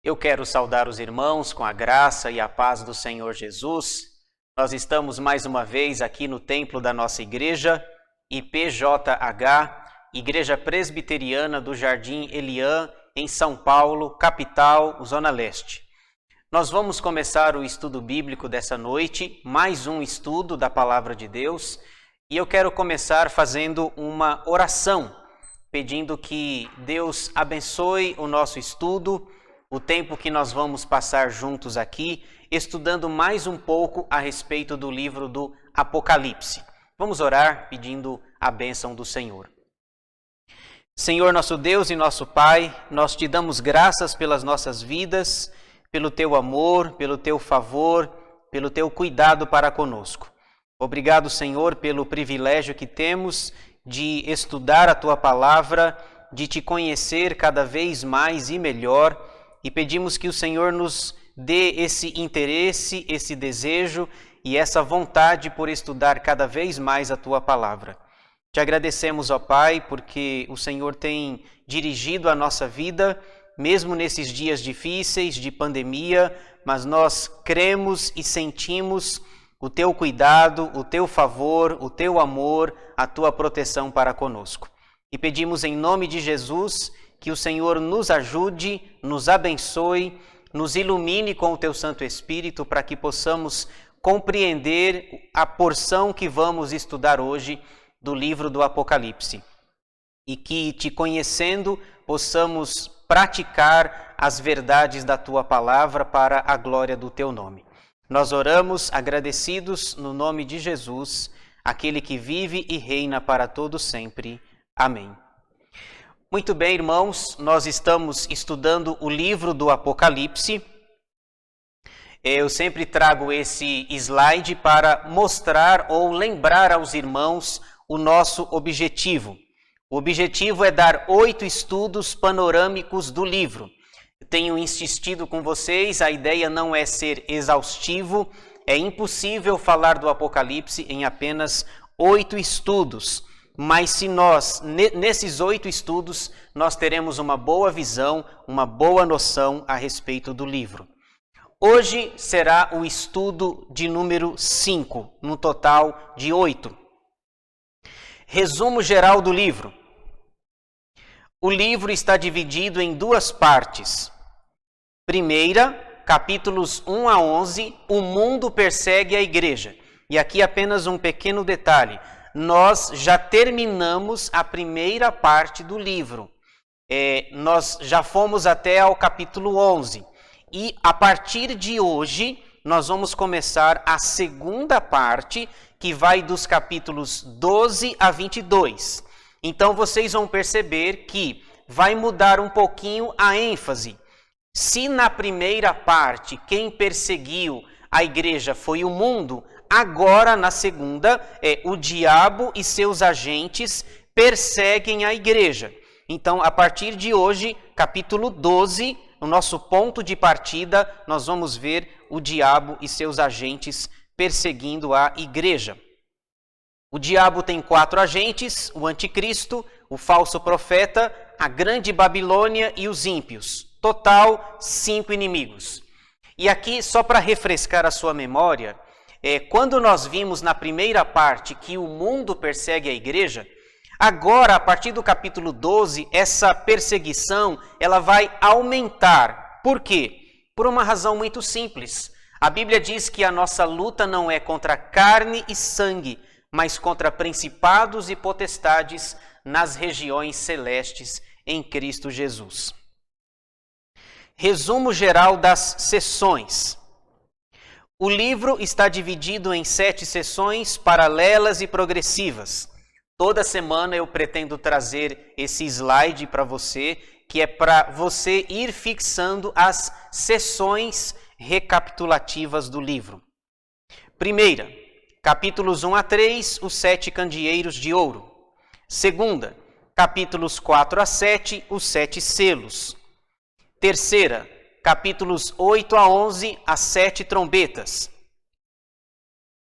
Eu quero saudar os irmãos com a graça e a paz do Senhor Jesus. Nós estamos mais uma vez aqui no templo da nossa igreja, IPJH, Igreja Presbiteriana do Jardim Eliã, em São Paulo, capital, Zona Leste. Nós vamos começar o estudo bíblico dessa noite, mais um estudo da Palavra de Deus, e eu quero começar fazendo uma oração, pedindo que Deus abençoe o nosso estudo, o tempo que nós vamos passar juntos aqui, estudando mais um pouco a respeito do livro do Apocalipse. Vamos orar pedindo a bênção do Senhor. Senhor, nosso Deus e nosso Pai, nós te damos graças pelas nossas vidas, pelo teu amor, pelo teu favor, pelo teu cuidado para conosco. Obrigado, Senhor, pelo privilégio que temos de estudar a tua palavra, de te conhecer cada vez mais e melhor, e pedimos que o Senhor nos dê esse interesse, esse desejo e essa vontade por estudar cada vez mais a tua palavra. Te agradecemos, ó Pai, porque o Senhor tem dirigido a nossa vida, mesmo nesses dias difíceis de pandemia, mas nós cremos e sentimos o teu cuidado, o teu favor, o teu amor, a tua proteção para conosco. E pedimos em nome de Jesus que o Senhor nos ajude, nos abençoe, nos ilumine com o teu Santo Espírito para que possamos compreender a porção que vamos estudar hoje do livro do Apocalipse. E que, te conhecendo, possamos praticar as verdades da tua palavra para a glória do teu nome. Nós oramos agradecidos no nome de Jesus, aquele que vive e reina para todo sempre. Amém. Muito bem, irmãos, nós estamos estudando o livro do Apocalipse. Eu sempre trago esse slide para mostrar ou lembrar aos irmãos o nosso objetivo. O objetivo é dar 8 estudos panorâmicos do livro. Eu tenho insistido com vocês, a ideia não é ser exaustivo, é impossível falar do Apocalipse em apenas 8 estudos. Mas se nós, nesses 8 estudos, nós teremos uma boa visão, uma boa noção a respeito do livro. Hoje será o estudo de número 5, no total de 8. Resumo geral do livro. O livro está dividido em 2 partes. Primeira, capítulos 1 a 11, o mundo persegue a igreja. E aqui apenas um pequeno detalhe. Nós já terminamos a primeira parte do livro. Nós já fomos até ao capítulo 11. E a partir de hoje, nós vamos começar a segunda parte, que vai dos capítulos 12 a 22. Então, vocês vão perceber que vai mudar um pouquinho a ênfase. Se na primeira parte, quem perseguiu a igreja foi o mundo, agora, na segunda, o diabo e seus agentes perseguem a igreja. Então, a partir de hoje, capítulo 12, o nosso ponto de partida, nós vamos ver o diabo e seus agentes perseguindo a igreja. O diabo tem 4 agentes, o anticristo, o falso profeta, a grande Babilônia e os ímpios. Total, 5 inimigos. E aqui, só para refrescar a sua memória, quando nós vimos na primeira parte que o mundo persegue a igreja, agora, a partir do capítulo 12, essa perseguição ela vai aumentar. Por quê? Por uma razão muito simples. A Bíblia diz que a nossa luta não é contra carne e sangue, mas contra principados e potestades nas regiões celestes em Cristo Jesus. Resumo geral das sessões. O livro está dividido em 7 sessões paralelas e progressivas. Toda semana eu pretendo trazer esse slide para você, que é para você ir fixando as sessões recapitulativas do livro. Primeira, capítulos 1 a 3, os 7 candeeiros de ouro. Segunda, capítulos 4 a 7, os 7 selos. Terceira, capítulos 8 a 11, as 7 trombetas.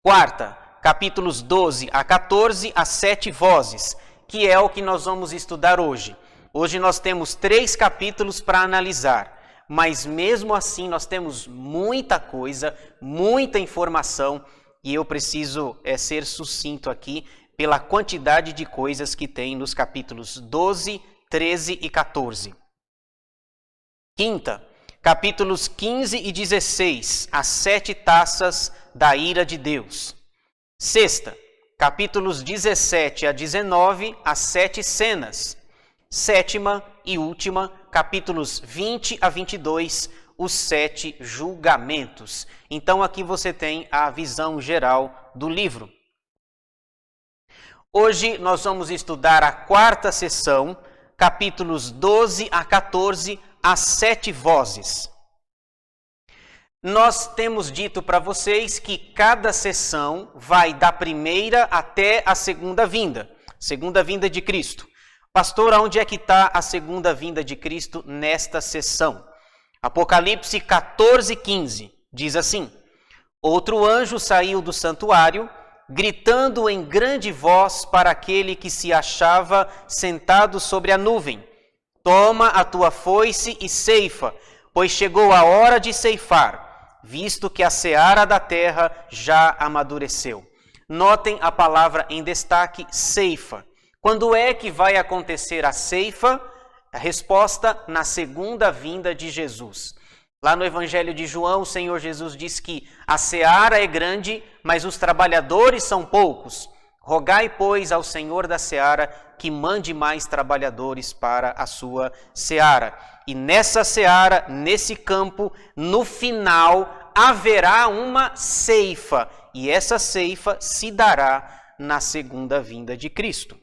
Quarta, capítulos 12 a 14, as 7 vozes, que é o que nós vamos estudar hoje. Hoje nós temos 3 capítulos para analisar. mas mesmo assim nós temos muita coisa, muita informação, e eu preciso ser sucinto aqui pela quantidade de coisas que tem nos capítulos 12, 13 e 14. Quinta, capítulos 15 e 16, as 7 taças da ira de Deus. Sexta, capítulos 17 a 19, as 7 cenas. Sétima e última, capítulos 20 a 22, os 7 julgamentos. Então aqui você tem a visão geral do livro. Hoje nós vamos estudar a 4ª sessão, capítulos 12 a 14, as 7 vozes. Nós temos dito para vocês que cada sessão vai da primeira até a segunda vinda de Cristo. Pastor, onde é que está a segunda vinda de Cristo nesta sessão? Apocalipse 14, 15 diz assim: Outro anjo saiu do santuário, gritando em grande voz para aquele que se achava sentado sobre a nuvem: Toma a tua foice e ceifa, pois chegou a hora de ceifar, visto que a seara da terra já amadureceu. Notem a palavra em destaque, ceifa. Quando é que vai acontecer a ceifa? A resposta, na segunda vinda de Jesus. Lá no Evangelho de João, o Senhor Jesus diz que a seara é grande, mas os trabalhadores são poucos. Rogai, pois, ao Senhor da seara que mande mais trabalhadores para a sua seara. E nessa seara, nesse campo, no final, haverá uma ceifa. E essa ceifa se dará na segunda vinda de Cristo.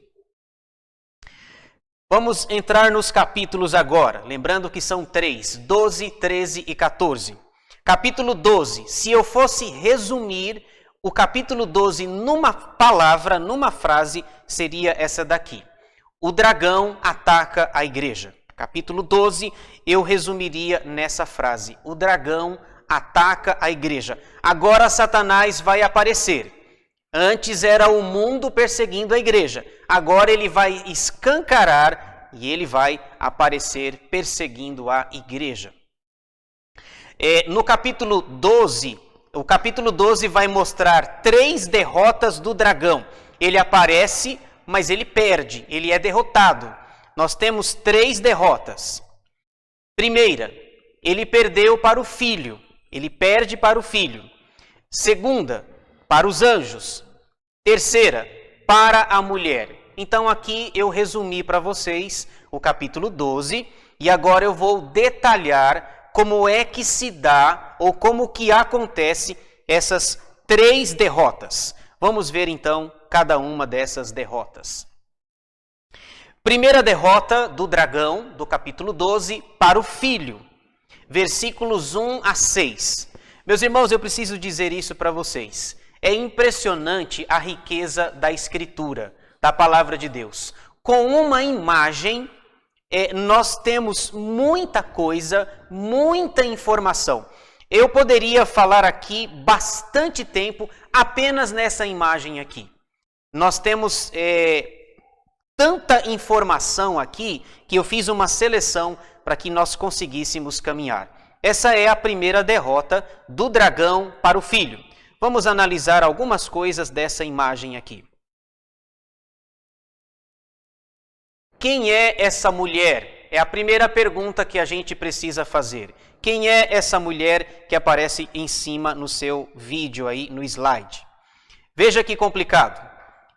Vamos entrar nos capítulos agora, lembrando que são 3, 12, 13 e 14. Capítulo 12, se eu fosse resumir o capítulo 12 numa palavra, numa frase, seria essa daqui: o dragão ataca a igreja. Capítulo 12, eu resumiria nessa frase: o dragão ataca a igreja. Agora Satanás vai aparecer. Antes era o mundo perseguindo a igreja. Agora ele vai escancarar e ele vai aparecer perseguindo a igreja. No capítulo 12, o capítulo 12 vai mostrar 3 derrotas do dragão. Ele aparece, mas ele perde, ele é derrotado. Nós temos 3 derrotas. Primeira, ele perdeu para o filho. Ele perde para o filho. Segunda, para os anjos. Terceira, para a mulher. Então aqui eu resumi para vocês o capítulo 12 e agora eu vou detalhar como é que se dá ou como que acontece essas 3 derrotas. Vamos ver então cada uma dessas derrotas. Primeira derrota do dragão, do capítulo 12, para o filho. Versículos 1 a 6. Meus irmãos, eu preciso dizer isso para vocês. É impressionante a riqueza da Escritura, da Palavra de Deus. Com uma imagem, nós temos muita coisa, muita informação. Eu poderia falar aqui bastante tempo apenas nessa imagem aqui. Nós temos tanta informação aqui que eu fiz uma seleção para que nós conseguíssemos caminhar. Essa é a primeira derrota do dragão para o filho. Vamos analisar algumas coisas dessa imagem aqui. Quem é essa mulher? É a primeira pergunta que a gente precisa fazer. Quem é essa mulher que aparece em cima no seu vídeo aí, no slide? Veja que complicado.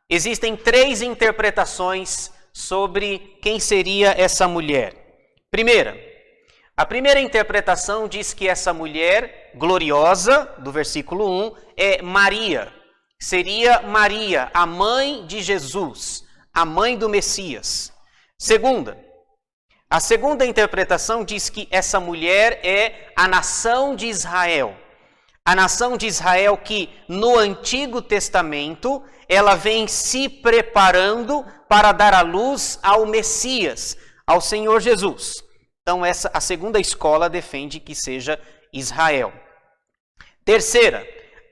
Existem 3 interpretações sobre quem seria essa mulher. A primeira interpretação diz que essa mulher gloriosa, do versículo 1, é Maria. Seria Maria, a mãe de Jesus, a mãe do Messias. A segunda interpretação diz que essa mulher é a nação de Israel. A nação de Israel que, no Antigo Testamento, ela vem se preparando para dar a luz ao Messias, ao Senhor Jesus. Então, a segunda escola defende que seja Israel.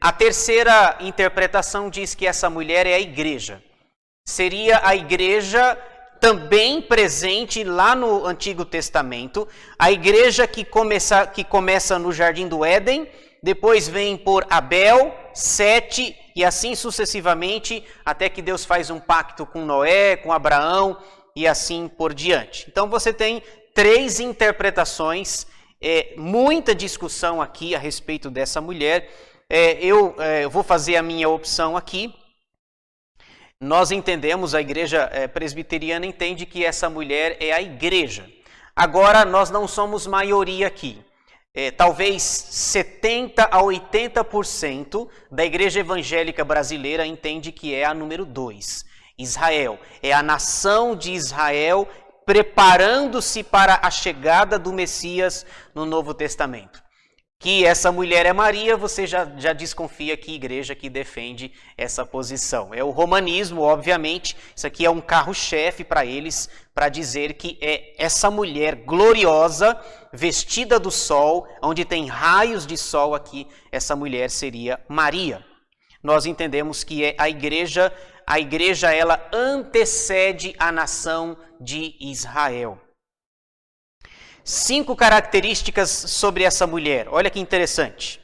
A terceira interpretação diz que essa mulher é a igreja. Seria a igreja também presente lá no Antigo Testamento, a igreja que começa no Jardim do Éden, depois vem por Abel, Sete e assim sucessivamente, até que Deus faz um pacto com Noé, com Abraão e assim por diante. Então você tem 3 interpretações, muita discussão aqui a respeito dessa mulher. Eu vou fazer a minha opção aqui. Nós entendemos, a igreja presbiteriana entende que essa mulher é a igreja. Agora, nós não somos maioria aqui. Talvez 70% a 80% da igreja evangélica brasileira entende que é a número 2, Israel. É a nação de Israel preparando-se para a chegada do Messias no Novo Testamento. Que essa mulher é Maria, você já desconfia que igreja que defende essa posição. É o romanismo, obviamente, isso aqui é um carro-chefe para eles, para dizer que é essa mulher gloriosa, vestida do sol, onde tem raios de sol aqui, essa mulher seria Maria. Nós entendemos que a igreja ela antecede a nação de Israel. 5 características sobre essa mulher. Olha que interessante.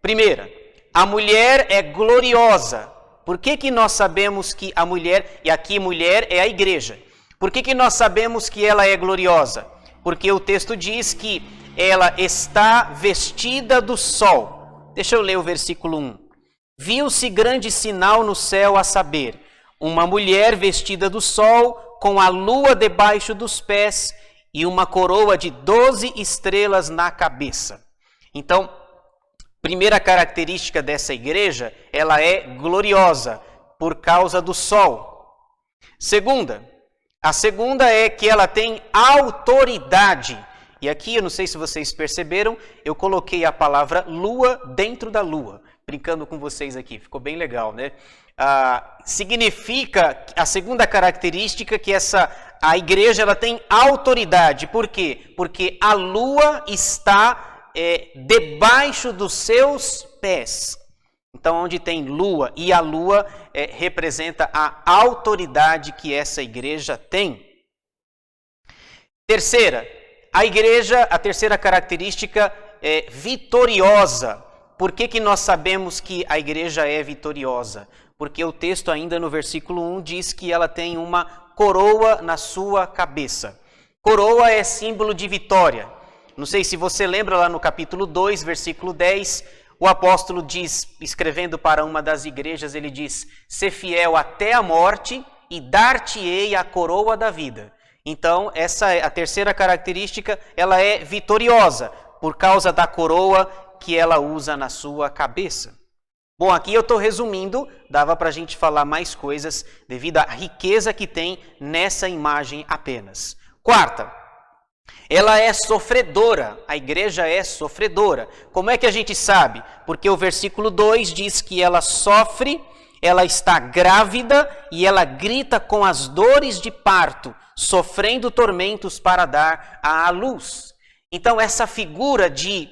Primeira, a mulher é gloriosa. Por que nós sabemos que a mulher, e aqui mulher é a igreja, por que nós sabemos que ela é gloriosa? Porque o texto diz que ela está vestida do sol. Deixa eu ler o versículo 1. Viu-se grande sinal no céu, a saber, uma mulher vestida do sol, com a lua debaixo dos pés, e uma coroa de 12 estrelas na cabeça. Então, primeira característica dessa igreja, ela é gloriosa por causa do sol. A segunda é que ela tem autoridade. E aqui, eu não sei se vocês perceberam, eu coloquei a palavra lua dentro da lua, brincando com vocês aqui, ficou bem legal, né? Significa, a segunda característica, que a igreja ela tem autoridade. Por quê? Porque a lua está debaixo dos seus pés. Então, onde tem lua, e a lua representa a autoridade que essa igreja tem. A terceira característica é vitoriosa. Por que nós sabemos que a igreja é vitoriosa? Porque o texto ainda no versículo 1 diz que ela tem uma coroa na sua cabeça. Coroa é símbolo de vitória. Não sei se você lembra lá no capítulo 2, versículo 10, o apóstolo diz, escrevendo para uma das igrejas, ele diz: "Sê fiel até a morte e dar-te-ei a coroa da vida." Então, essa é a terceira característica, ela é vitoriosa por causa da coroa que ela usa na sua cabeça. Bom, aqui eu estou resumindo, dava para a gente falar mais coisas devido à riqueza que tem nessa imagem apenas. Quarta, ela é sofredora, a igreja é sofredora. Como é que a gente sabe? Porque o versículo 2 diz que ela sofre, ela está grávida e ela grita com as dores de parto, sofrendo tormentos para dar à luz. Então, essa figura de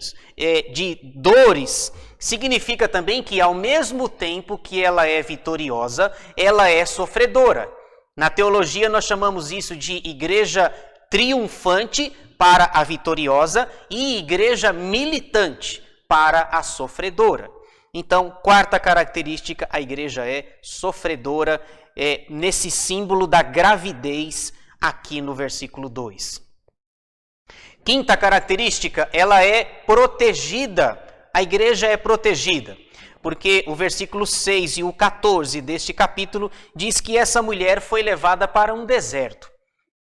dores significa também que, ao mesmo tempo que ela é vitoriosa, ela é sofredora. Na teologia, nós chamamos isso de igreja triunfante para a vitoriosa e igreja militante para a sofredora. Então, quarta característica, a igreja é sofredora, nesse símbolo da gravidez aqui no versículo 2. Quinta característica, ela é protegida. A igreja é protegida, porque o versículo 6 e o 14 deste capítulo diz que essa mulher foi levada para um deserto.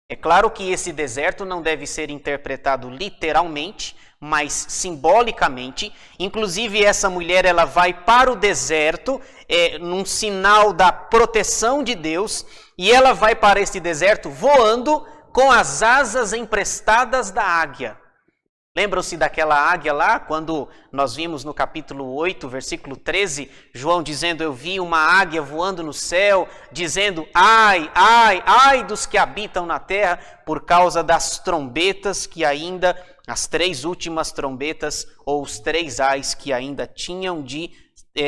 É claro que esse deserto não deve ser interpretado literalmente, mas simbolicamente. Inclusive, essa mulher ela vai para o deserto num sinal da proteção de Deus, e ela vai para esse deserto voando com as asas emprestadas da águia. Lembram-se daquela águia lá, quando nós vimos no capítulo 8, versículo 13, João dizendo: "Eu vi uma águia voando no céu, dizendo, ai, ai, ai dos que habitam na terra, por causa das trombetas que ainda, as 3 últimas trombetas, ou os 3 ais que ainda tinham de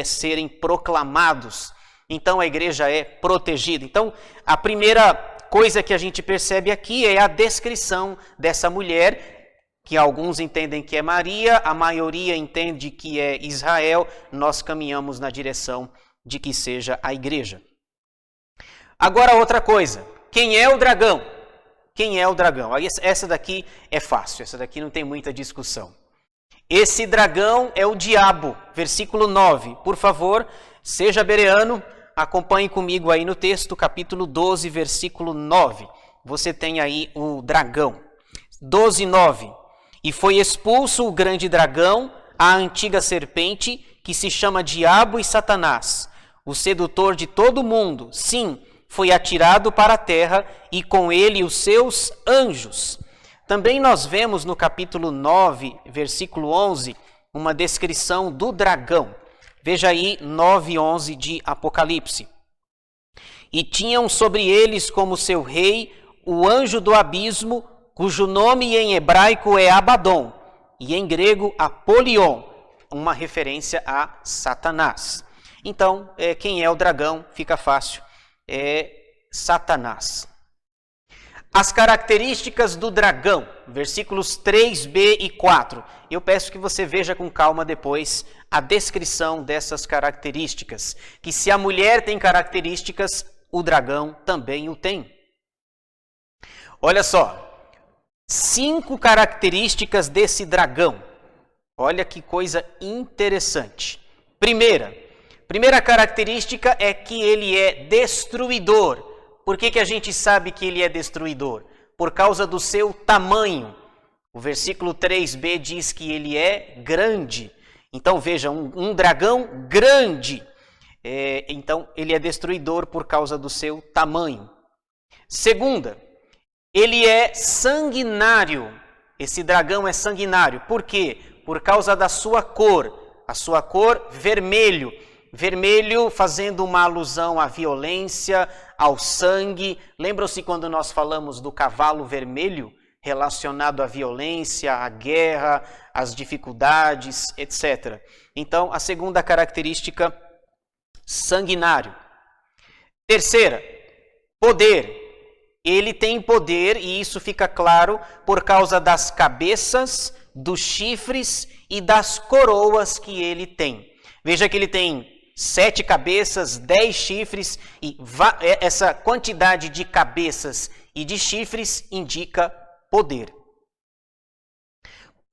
serem proclamados." Então a igreja é protegida. Então, a primeira coisa que a gente percebe aqui é a descrição dessa mulher, que alguns entendem que é Maria, a maioria entende que é Israel. Nós caminhamos na direção de que seja a igreja. Agora outra coisa, quem é o dragão? Quem é o dragão? Essa daqui é fácil, essa daqui não tem muita discussão. Esse dragão é o diabo, versículo 9. Por favor, seja bereano, acompanhe comigo aí no texto, capítulo 12, versículo 9. Você tem aí o dragão. 12, 9. E foi expulso o grande dragão, a antiga serpente, que se chama Diabo e Satanás, o sedutor de todo mundo. Sim, foi atirado para a terra e com ele os seus anjos. Também nós vemos no capítulo 9, versículo 11, uma descrição do dragão. Veja aí 9:11 de Apocalipse. E tinham sobre eles como seu rei o anjo do abismo, cujo nome em hebraico é Abaddon e em grego Apolion, uma referência a Satanás. Então, quem é o dragão? Fica fácil. É Satanás. As características do dragão, versículos 3b e 4. Eu peço que você veja com calma depois a descrição dessas características. Que se a mulher tem características, o dragão também o tem. Olha só, 5 características desse dragão. Olha que coisa interessante. Primeira característica é que ele é destruidor. Por que a gente sabe que ele é destruidor? Por causa do seu tamanho. O versículo 3b diz que ele é grande. Então veja, um dragão grande. Então ele é destruidor por causa do seu tamanho. Segunda, ele é sanguinário. Esse dragão é sanguinário. Por quê? Por causa da sua cor. A sua cor vermelho. Vermelho fazendo uma alusão à violência, ao sangue. Lembram-se quando nós falamos do cavalo vermelho, relacionado à violência, à guerra, às dificuldades, etc. Então, a segunda característica, sanguinário. Terceira, poder. Ele tem poder, e isso fica claro por causa das cabeças, dos chifres e das coroas que ele tem. Veja que ele tem 7 cabeças, 10 chifres, e essa quantidade de cabeças e de chifres indica poder.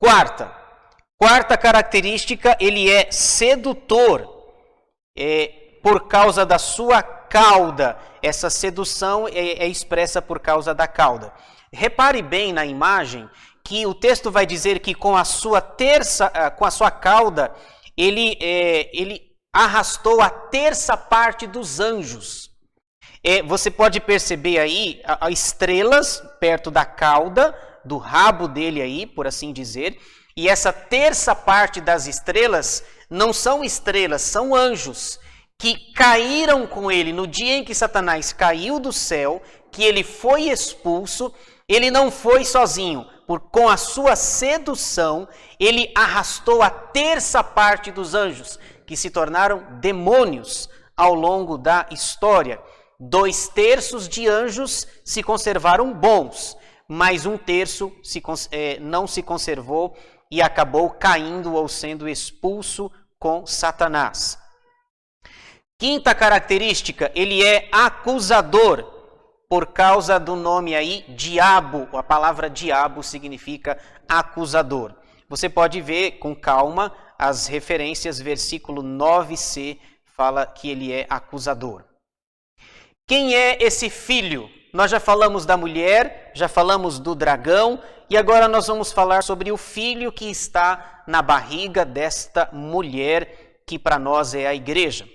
Quarta característica, ele é sedutor, por causa da sua cauda. Essa sedução é expressa por causa da cauda. Repare bem na imagem que o texto vai dizer que com a sua cauda, ele arrastou a terça parte dos anjos. Você pode perceber aí estrelas perto da cauda, do rabo dele aí, por assim dizer. E essa terça parte das estrelas não são estrelas, são anjos que caíram com ele no dia em que Satanás caiu do céu, que ele foi expulso. Ele não foi sozinho. Com a sua sedução, ele arrastou a terça parte dos anjos, que se tornaram demônios ao longo da história. 2/3 de anjos se conservaram bons, mas 1/3 não se conservou e acabou caindo ou sendo expulso com Satanás. Quinta característica, ele é acusador, por causa do nome aí, diabo. A palavra diabo significa acusador. Você pode ver com calma as referências, versículo 9c fala que ele é acusador. Quem é esse filho? Nós já falamos da mulher, já falamos do dragão, e agora nós vamos falar sobre o filho que está na barriga desta mulher, que para nós é a igreja.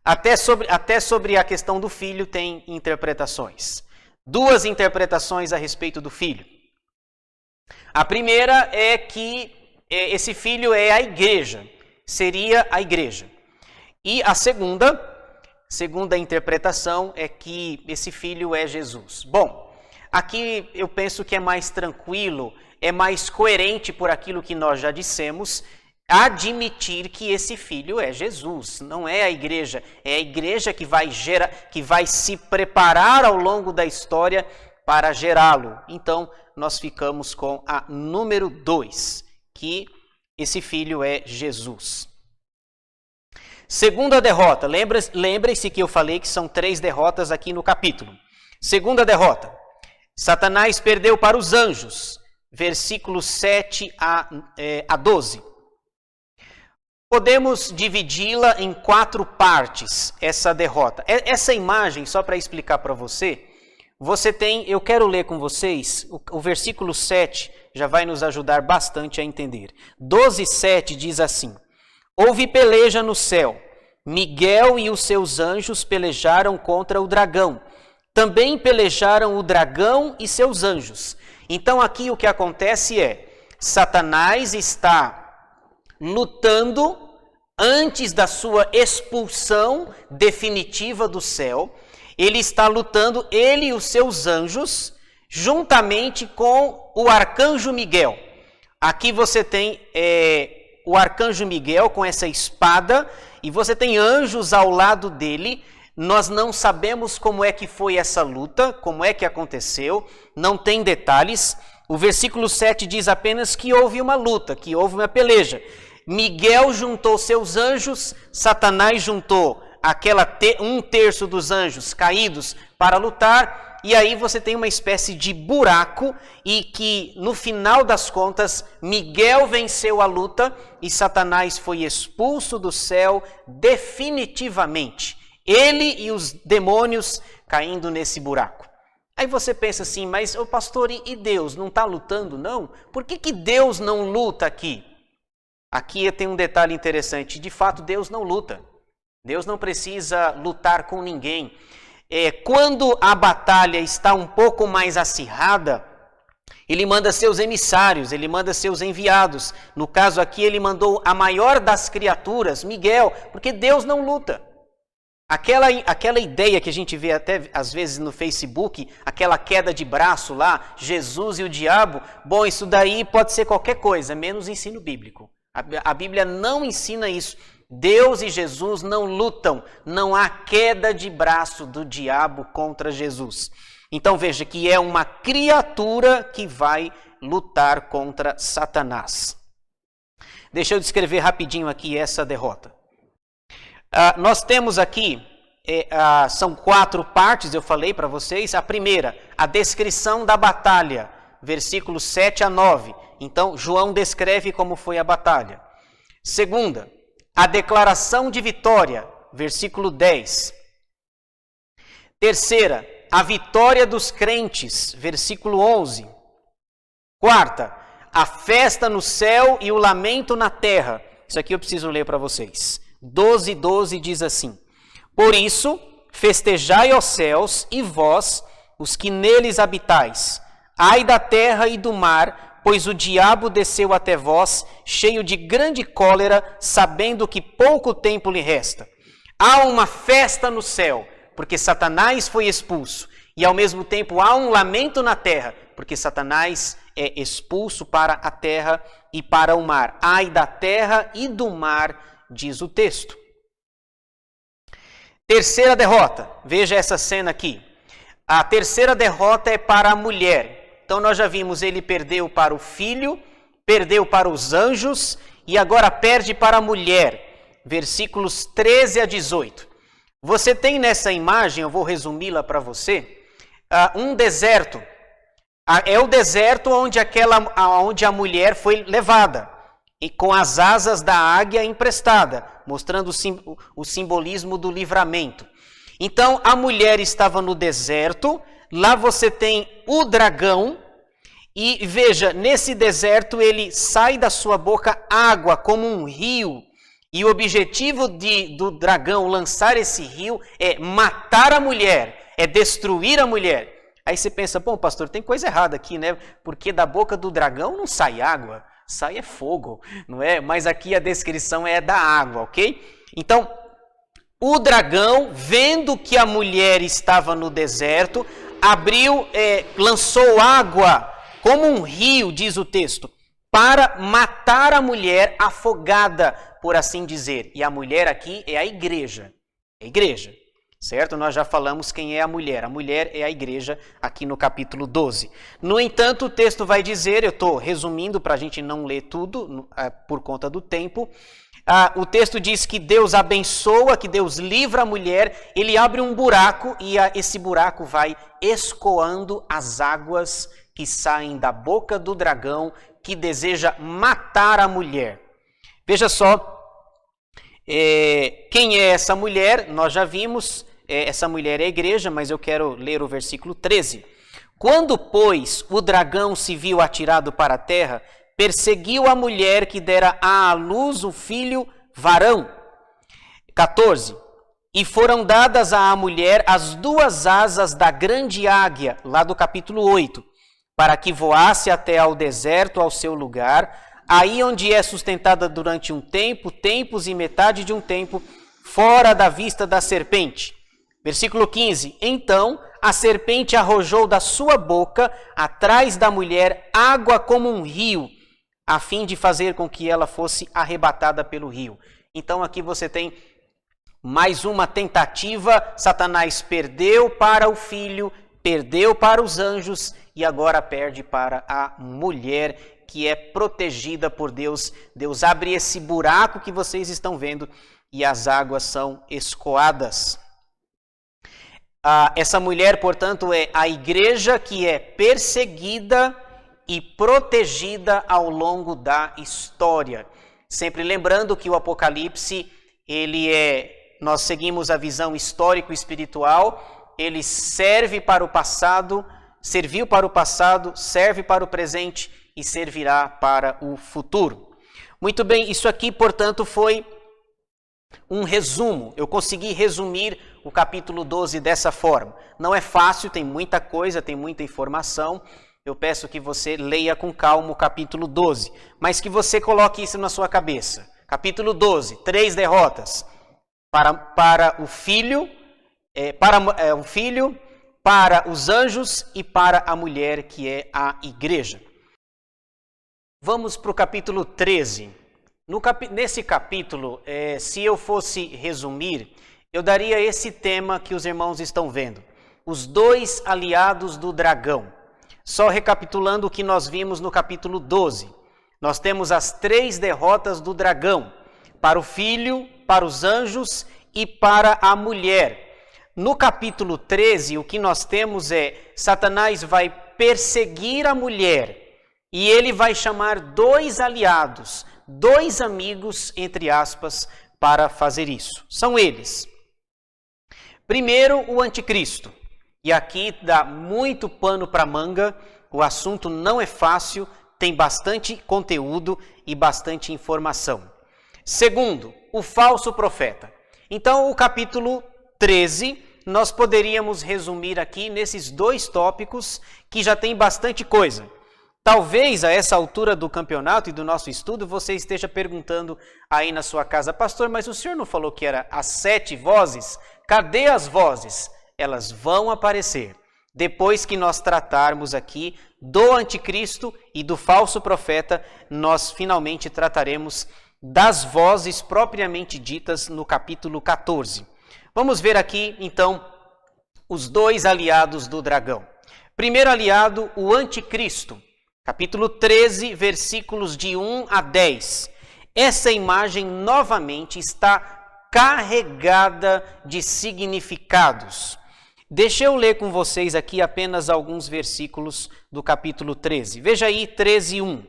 Até sobre a questão do filho tem interpretações. 2 interpretações a respeito do filho. A primeira é que esse filho é a igreja, seria a igreja. E a segunda interpretação é que esse filho é Jesus. Bom, aqui eu penso que é mais tranquilo, é mais coerente por aquilo que nós já dissemos, admitir que esse filho é Jesus. Não é a igreja que vai se preparar ao longo da história para gerá-lo. Então, nós ficamos com a número 2, que esse filho é Jesus. Segunda derrota. Lembre-se que eu falei que são 3 derrotas aqui no capítulo. Segunda derrota. Satanás perdeu para os anjos. Versículos 7 a 12. Podemos dividi-la em 4 partes, essa derrota. Essa imagem, só para explicar para você tem, eu quero ler com vocês, o versículo 7 já vai nos ajudar bastante a entender. 12:7 diz assim: houve peleja no céu, Miguel e os seus anjos pelejaram contra o dragão. Também pelejaram o dragão e seus anjos. Então aqui o que acontece é, Satanás está lutando antes da sua expulsão definitiva do céu. Ele está lutando, ele e os seus anjos, juntamente com o arcanjo Miguel. Aqui você tem o arcanjo Miguel com essa espada, e você tem anjos ao lado dele. Nós não sabemos como é que foi essa luta, como é que aconteceu, não tem detalhes. O versículo 7 diz apenas que houve uma luta, que houve uma peleja. Miguel juntou seus anjos, Satanás juntou 1/3 dos anjos caídos para lutar, e aí você tem uma espécie de buraco, e que no final das contas Miguel venceu a luta e Satanás foi expulso do céu definitivamente. Ele e os demônios caindo nesse buraco. Aí você pensa assim, mas o pastor, e Deus não está lutando não? Por que Deus não luta aqui? Aqui tem um detalhe interessante, de fato Deus não luta. Deus não precisa lutar com ninguém. Quando a batalha está um pouco mais acirrada, ele manda seus emissários, ele manda seus enviados. No caso aqui, ele mandou a maior das criaturas, Miguel, porque Deus não luta. Aquela ideia que a gente vê até às vezes no Facebook, aquela queda de braço lá, Jesus e o diabo, bom, isso daí pode ser qualquer coisa, menos ensino bíblico. A Bíblia não ensina isso. Deus e Jesus não lutam, não há queda de braço do diabo contra Jesus. Então veja que é uma criatura que vai lutar contra Satanás. Deixa eu descrever rapidinho aqui essa derrota. Nós temos aqui, são 4 partes, eu falei para vocês. A primeira, a descrição da batalha, versículos 7 a 9. Então, João descreve como foi a batalha. Segunda, a declaração de vitória, versículo 10. Terceira, a vitória dos crentes, versículo 11. Quarta, a festa no céu e o lamento na terra. Isso aqui eu preciso ler para vocês. 12:12 diz assim: por isso, festejai, ó céus, e vós, os que neles habitais. Ai da terra e do mar, pois o diabo desceu até vós, cheio de grande cólera, sabendo que pouco tempo lhe resta. Há uma festa no céu, porque Satanás foi expulso. E ao mesmo tempo há um lamento na terra, porque Satanás é expulso para a terra e para o mar. Ai da terra e do mar, diz o texto. Terceira derrota. Veja essa cena aqui. A terceira derrota é para a mulher. Então nós já vimos, ele perdeu para o filho, perdeu para os anjos e agora perde para a mulher. Versículos 13 a 18. Você tem nessa imagem, eu vou resumi-la para você, um deserto. É o deserto onde a mulher foi levada, e com as asas da águia emprestada, mostrando o simbolismo do livramento. Então a mulher estava no deserto. Lá você tem o dragão, e veja, nesse deserto ele sai da sua boca água como um rio, e o objetivo do dragão lançar esse rio é matar a mulher, é destruir a mulher. Aí você pensa, bom pastor, tem coisa errada aqui, né? Porque da boca do dragão não sai água, sai fogo, não é? Mas aqui a descrição é da água, ok? Então, o dragão, vendo que a mulher estava no deserto, lançou água como um rio, diz o texto, para matar a mulher afogada, por assim dizer. E a mulher aqui é a igreja. É a igreja, certo? Nós já falamos quem é a mulher. A mulher é a igreja aqui no capítulo 12. No entanto, o texto vai dizer, eu estou resumindo para a gente não ler tudo por conta do tempo. O texto diz que Deus abençoa, que Deus livra a mulher, ele abre um buraco e esse buraco vai escoando as águas que saem da boca do dragão que deseja matar a mulher. Veja só, quem é essa mulher? Nós já vimos, essa mulher é a igreja, mas eu quero ler o versículo 13. Quando, pois, o dragão se viu atirado para a terra, perseguiu a mulher que dera à luz o filho varão. 14. E foram dadas à mulher as duas asas da grande águia, lá do capítulo 8, para que voasse até ao deserto, ao seu lugar, aí onde é sustentada durante um tempo, tempos e metade de um tempo, fora da vista da serpente. Versículo 15. Então a serpente arrojou da sua boca, atrás da mulher, água como um rio, a fim de fazer com que ela fosse arrebatada pelo rio. Então aqui você tem mais uma tentativa. Satanás perdeu para o filho, perdeu para os anjos e agora perde para a mulher que é protegida por Deus. Deus abre esse buraco que vocês estão vendo e as águas são escoadas. Essa mulher, portanto, é a igreja que é perseguida e protegida ao longo da história. Sempre lembrando que o Apocalipse, nós seguimos a visão histórico-espiritual, ele serve para o passado, serviu para o passado, serve para o presente e servirá para o futuro. Muito bem, isso aqui, portanto, foi um resumo. Eu consegui resumir o capítulo 12 dessa forma. Não é fácil, tem muita coisa, tem muita informação. Eu peço que você leia com calma o capítulo 12, mas que você coloque isso na sua cabeça. Capítulo 12, 3 derrotas. Para o filho, para os anjos e para a mulher que é a igreja. Vamos para o capítulo 13. Nesse capítulo, se eu fosse resumir, eu daria esse tema que os irmãos estão vendo. Os dois aliados do dragão. Só recapitulando o que nós vimos no capítulo 12. Nós temos as 3 derrotas do dragão. Para o filho, para os anjos e para a mulher. No capítulo 13, o que nós temos é Satanás vai perseguir a mulher e ele vai chamar 2 aliados, 2 amigos, entre aspas, para fazer isso. São eles. Primeiro, o anticristo. E aqui dá muito pano para manga, o assunto não é fácil, tem bastante conteúdo e bastante informação. Segundo, o falso profeta. Então, o capítulo 13, nós poderíamos resumir aqui nesses 2 tópicos que já tem bastante coisa. Talvez a essa altura do campeonato e do nosso estudo você esteja perguntando aí na sua casa, pastor, mas o senhor não falou que era as 7 vozes? Cadê as vozes? Elas vão aparecer depois que nós tratarmos aqui do anticristo e do falso profeta. Nós finalmente trataremos das vozes propriamente ditas no capítulo 14. Vamos ver aqui então os 2 aliados do dragão. Primeiro aliado, o anticristo. Capítulo 13, versículos de 1 a 10. Essa imagem novamente está carregada de significados. Deixa eu ler com vocês aqui apenas alguns versículos do capítulo 13. Veja aí, 13:1.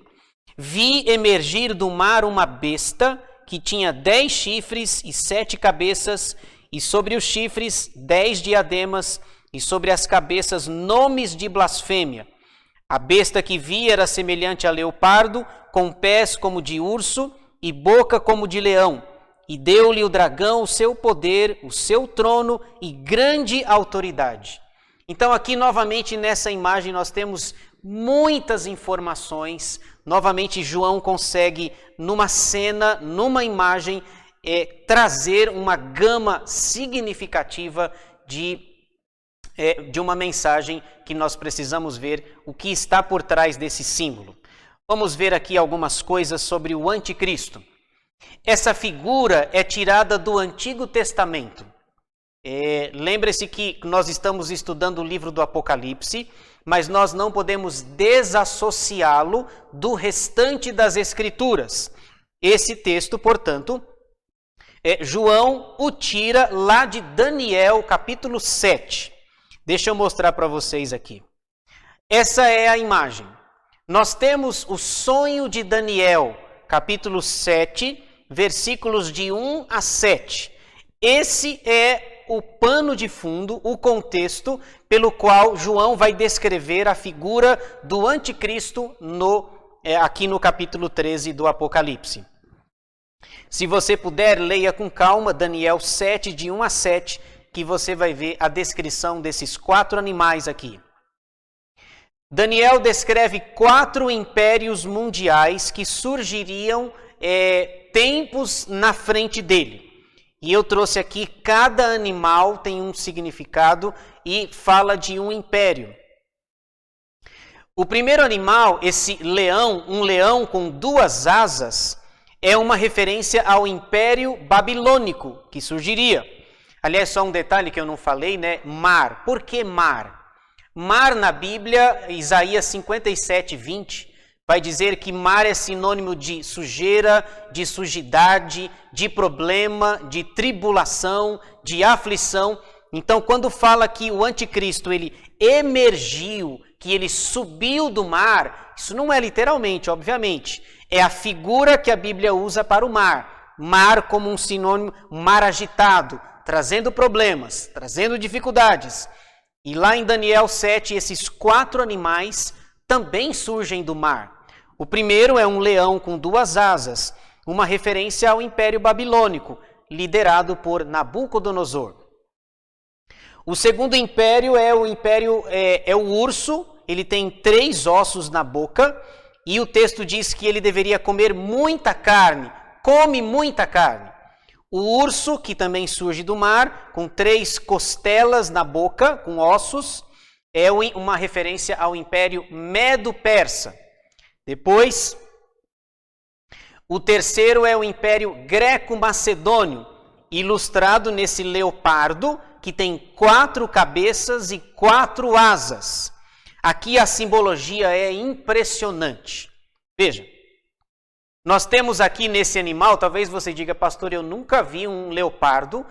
Vi emergir do mar uma besta que tinha 10 chifres e 7 cabeças, e sobre os chifres 10 diademas, e sobre as cabeças nomes de blasfêmia. A besta que vi era semelhante a leopardo, com pés como de urso e boca como de leão. E deu-lhe o dragão o seu poder, o seu trono e grande autoridade. Então aqui novamente nessa imagem nós temos muitas informações. Novamente João consegue numa cena, numa imagem, trazer uma gama significativa de uma mensagem que nós precisamos ver o que está por trás desse símbolo. vamos ver aqui algumas coisas sobre o anticristo. Essa figura é tirada do Antigo Testamento. Lembre-se que nós estamos estudando o livro do Apocalipse, mas nós não podemos desassociá-lo do restante das Escrituras. Esse texto, portanto, João o tira lá de Daniel, capítulo 7. Deixa eu mostrar para vocês aqui. Essa é a imagem. Nós temos o sonho de Daniel, capítulo 7, versículos de 1 a 7. Esse é o pano de fundo, o contexto pelo qual João vai descrever a figura do anticristo aqui no capítulo 13 do Apocalipse. Se você puder, leia com calma Daniel 7, de 1 a 7, que você vai ver a descrição desses 4 animais aqui. Daniel descreve 4 impérios mundiais que surgiriam tempos na frente dele. E eu trouxe aqui, cada animal tem um significado e fala de um império. O primeiro animal, esse leão, um leão com 2 asas, é uma referência ao Império Babilônico que surgiria. Aliás, só um detalhe que eu não falei, né? Mar. Por que mar? Mar na Bíblia, Isaías 57, 20, vai dizer que mar é sinônimo de sujeira, de sujidade, de problema, de tribulação, de aflição. Então, quando fala que o anticristo ele emergiu, que ele subiu do mar, isso não é literalmente, obviamente. É a figura que a Bíblia usa para o mar. Mar como um sinônimo, mar agitado, trazendo problemas, trazendo dificuldades. E lá em Daniel 7, esses 4 animais também surgem do mar. O primeiro é um leão com 2 asas, uma referência ao Império Babilônico, liderado por Nabucodonosor. O segundo império é o urso, ele tem 3 ossos na boca, e o texto diz que ele deveria comer muita carne, come muita carne. O urso, que também surge do mar, com 3 costelas na boca, com ossos, é uma referência ao Império Medo-Persa. Depois, o terceiro é o Império Greco-Macedônio, ilustrado nesse leopardo, que tem 4 cabeças e 4 asas. Aqui a simbologia é impressionante. Veja, nós temos aqui nesse animal, talvez você diga, pastor, eu nunca vi um leopardo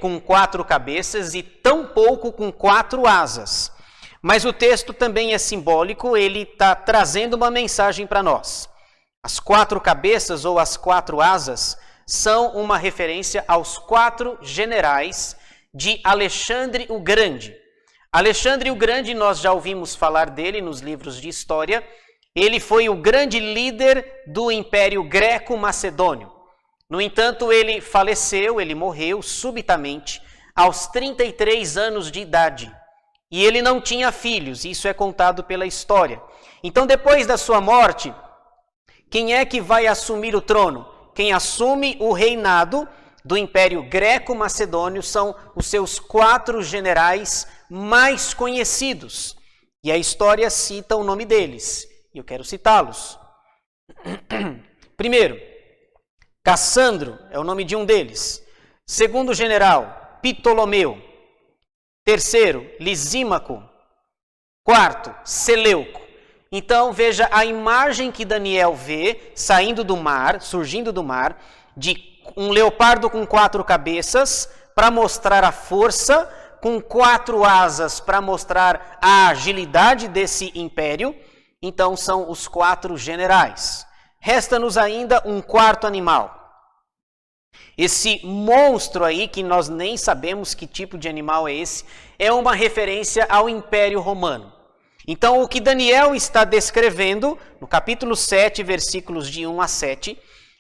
com 4 cabeças e tampouco com 4 asas. Mas o texto também é simbólico, ele está trazendo uma mensagem para nós. As 4 cabeças ou as 4 asas são uma referência aos 4 generais de Alexandre o Grande. Alexandre o Grande, nós já ouvimos falar dele nos livros de história. Ele foi o grande líder do Império Greco-Macedônio. No entanto, ele faleceu, ele morreu subitamente aos 33 anos de idade. E ele não tinha filhos, isso é contado pela história. Então, depois da sua morte, quem é que vai assumir o trono? Quem assume o reinado do Império Greco-Macedônio são os seus 4 generais mais conhecidos. E a história cita o nome deles. E eu quero citá-los. Primeiro, Cassandro é o nome de um deles. Segundo general, Ptolomeu. Terceiro, Lisímaco. Quarto, Seleuco. Então veja a imagem que Daniel vê saindo do mar, surgindo do mar, de um leopardo com 4 cabeças para mostrar a força, com 4 asas para mostrar a agilidade desse império. Então são os 4 generais. Resta-nos ainda um 4º animal. Esse monstro aí, que nós nem sabemos que tipo de animal é esse, é uma referência ao Império Romano. Então o que Daniel está descrevendo, no capítulo 7, versículos de 1 a 7,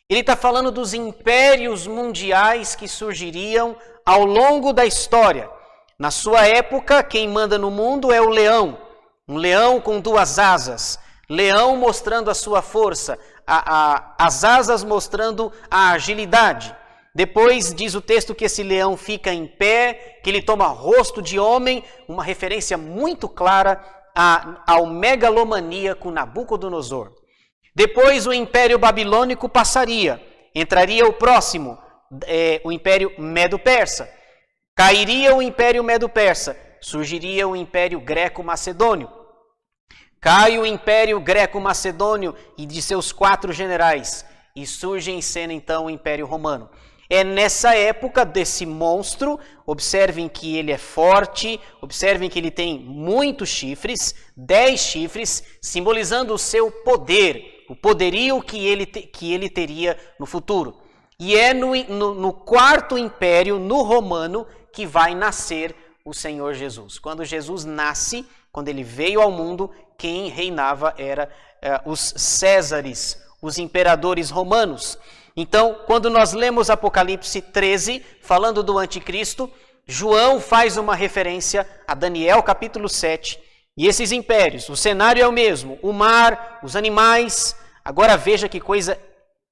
ele está falando dos impérios mundiais que surgiriam ao longo da história. Na sua época, quem manda no mundo é o leão. Um leão com 2 asas. Leão mostrando a sua força. As asas mostrando a agilidade. Depois diz o texto que esse leão fica em pé, que ele toma rosto de homem. Uma referência muito clara ao megalomaníaco Nabucodonosor. Depois o Império Babilônico passaria, entraria o próximo, o Império Medo-Persa. Cairia o Império Medo-Persa, surgiria o Império Greco-Macedônio. Cai o Império Greco-Macedônio e de seus 4 generais, e surge em cena então o Império Romano. É nessa época desse monstro, observem que ele é forte, observem que ele tem muitos chifres, 10 chifres, simbolizando o seu poder, o poderio que ele teria no futuro. E é no 4º império, no romano, que vai nascer o Senhor Jesus. Quando Jesus nasce, quando ele veio ao mundo, quem reinava era os Césares, os imperadores romanos. Então, quando nós lemos Apocalipse 13, falando do anticristo, João faz uma referência a Daniel capítulo 7. E esses impérios, o cenário é o mesmo, o mar, os animais. Agora veja que coisa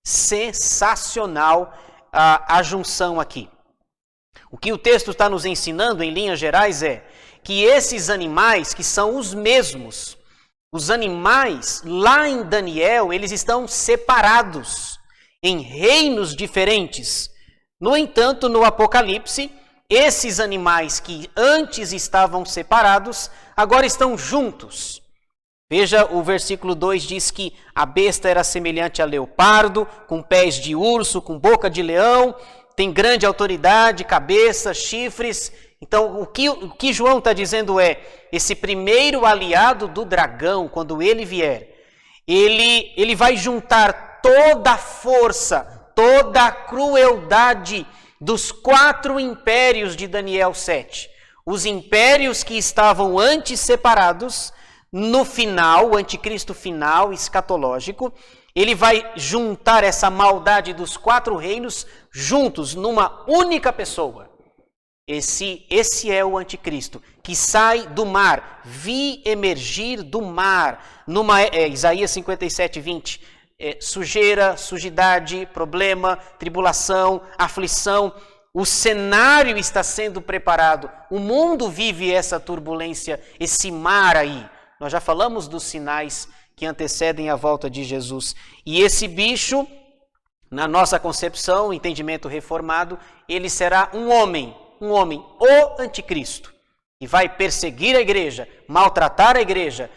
sensacional a junção aqui. O que o texto está nos ensinando, em linhas gerais, é que esses animais, que são os mesmos, os animais lá em Daniel, eles estão separados em reinos diferentes. No entanto, no Apocalipse, esses animais que antes estavam separados, agora estão juntos. Veja, o versículo 2 diz que a besta era semelhante a leopardo, com pés de urso, com boca de leão, tem grande autoridade, cabeça, chifres. Então, o que João está dizendo é, esse primeiro aliado do dragão, quando ele vier, ele vai juntar toda a força, toda a crueldade dos 4 impérios de Daniel 7. Os impérios que estavam antes separados, no final, o anticristo final, escatológico, ele vai juntar essa maldade dos 4 reinos juntos numa única pessoa. Esse é o anticristo, que sai do mar, vi emergir do mar, Isaías 57, 20, sujeira, sujidade, problema, tribulação, aflição, o cenário está sendo preparado, o mundo vive essa turbulência, esse mar aí. Nós já falamos dos sinais que antecedem a volta de Jesus. E esse bicho, na nossa concepção, entendimento reformado, ele será um homem, o anticristo, e vai perseguir a igreja, maltratar a igreja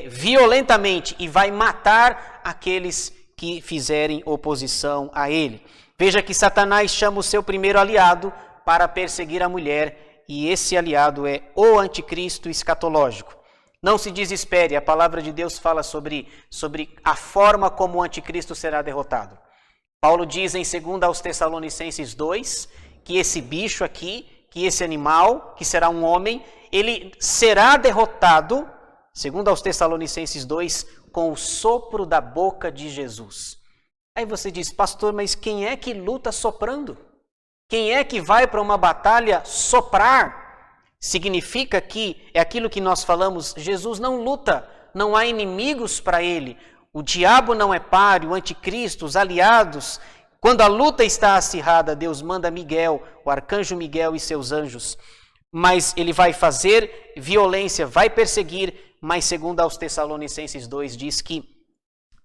violentamente e vai matar aqueles que fizerem oposição a ele. Veja que Satanás chama o seu primeiro aliado para perseguir a mulher, e esse aliado é o anticristo escatológico. Não se desespere, a palavra de Deus fala sobre a forma como o anticristo será derrotado. Paulo diz em 2 aos Tessalonicenses 2, que esse bicho aqui, que esse animal, que será um homem, ele será derrotado, 2 aos Tessalonicenses 2, com o sopro da boca de Jesus. Aí você diz, pastor, mas quem é que luta soprando? Quem é que vai para uma batalha soprar? Significa que, é aquilo que nós falamos, Jesus não luta, não há inimigos para ele. O diabo não é páreo, o anticristo, os aliados. Quando a luta está acirrada, Deus manda Miguel, o arcanjo Miguel e seus anjos. Mas ele vai fazer violência, vai perseguir, mas 2 aos Tessalonicenses 2 diz que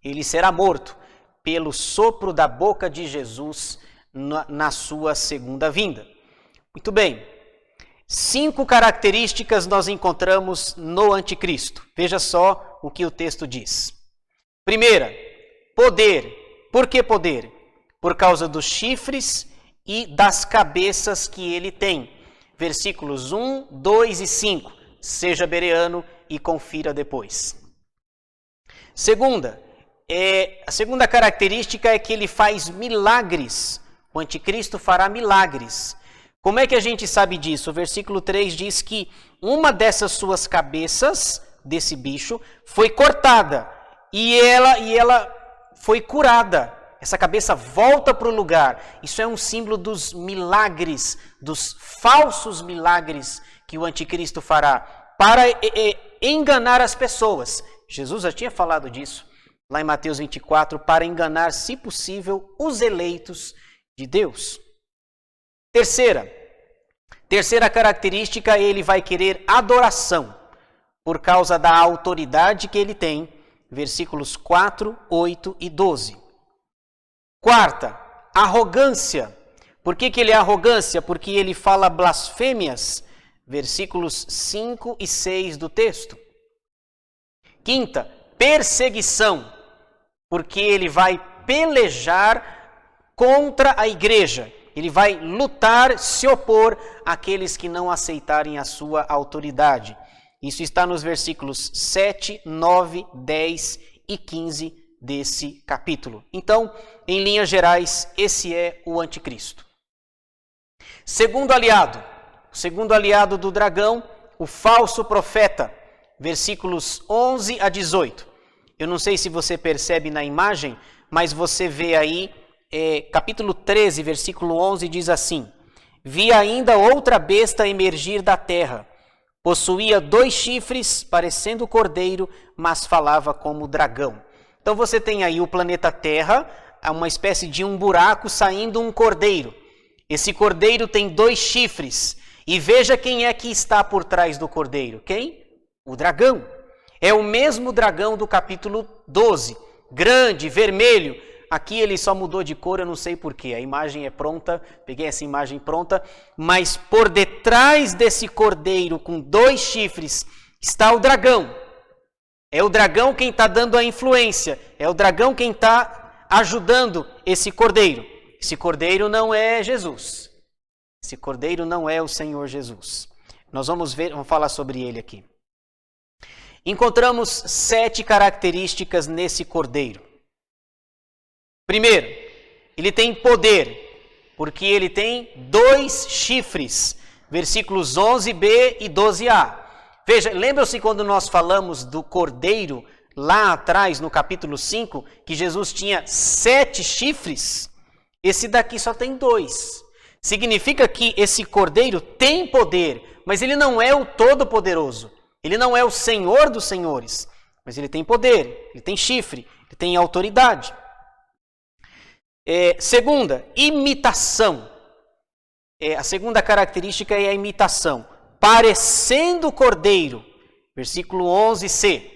ele será morto pelo sopro da boca de Jesus na sua segunda vinda. Muito bem. 5 características nós encontramos no anticristo. Veja só o que o texto diz. Primeira, poder. Por que poder? Por causa dos chifres e das cabeças que ele tem. Versículos 1, 2 e 5. Seja bereano e confira depois. A segunda característica é que ele faz milagres. O anticristo fará milagres. Como é que a gente sabe disso? O versículo 3 diz que uma dessas suas cabeças, desse bicho, foi cortada e ela foi curada. Essa cabeça volta para o lugar. Isso é um símbolo dos milagres, dos falsos milagres que o anticristo fará para enganar as pessoas. Jesus já tinha falado disso lá em Mateus 24, para enganar, se possível, os eleitos de Deus. Terceira característica, ele vai querer adoração, por causa da autoridade que ele tem. versículos 4, 8 e 12. Quarta, arrogância. Por que ele é arrogância? Porque ele fala blasfêmias, versículos 5 e 6 do texto. Quinta, perseguição, porque ele vai pelejar contra a igreja. Ele vai lutar, se opor àqueles que não aceitarem a sua autoridade. Isso está nos versículos 7, 9, 10 e 15 desse capítulo. Então, em linhas gerais, esse é o anticristo. Segundo aliado do dragão, o falso profeta, versículos 11 a 18. Eu não sei se você percebe na imagem, mas você vê aí, capítulo 13, versículo 11, diz assim: Vi ainda outra besta emergir da terra. Possuía 2 chifres, parecendo cordeiro, mas falava como dragão. Então você tem aí o planeta Terra, uma espécie de um buraco saindo um cordeiro. Esse cordeiro tem 2 chifres. E veja quem é que está por trás do cordeiro. Quem? O dragão. É o mesmo dragão do capítulo 12. Grande, vermelho. Aqui ele só mudou de cor, eu não sei porquê. A imagem é pronta, peguei essa imagem pronta. Mas por detrás desse cordeiro com 2 chifres está o dragão. É o dragão quem está dando a influência. É o dragão quem está ajudando esse cordeiro. Esse cordeiro não é Jesus. Esse cordeiro não é o Senhor Jesus. Nós vamos falar sobre ele aqui. Encontramos 7 características nesse cordeiro. Primeiro, ele tem poder, porque ele tem 2 chifres. Versículos 11b e 12a. Veja, lembram-se quando nós falamos do cordeiro, lá atrás no capítulo 5, que Jesus tinha 7 chifres? Esse daqui só tem 2. Significa que esse cordeiro tem poder, mas ele não é o todo-poderoso. Ele não é o Senhor dos senhores, mas ele tem poder, ele tem chifre, ele tem autoridade. Segunda, imitação. A segunda característica é a imitação. Parecendo cordeiro, versículo 11c.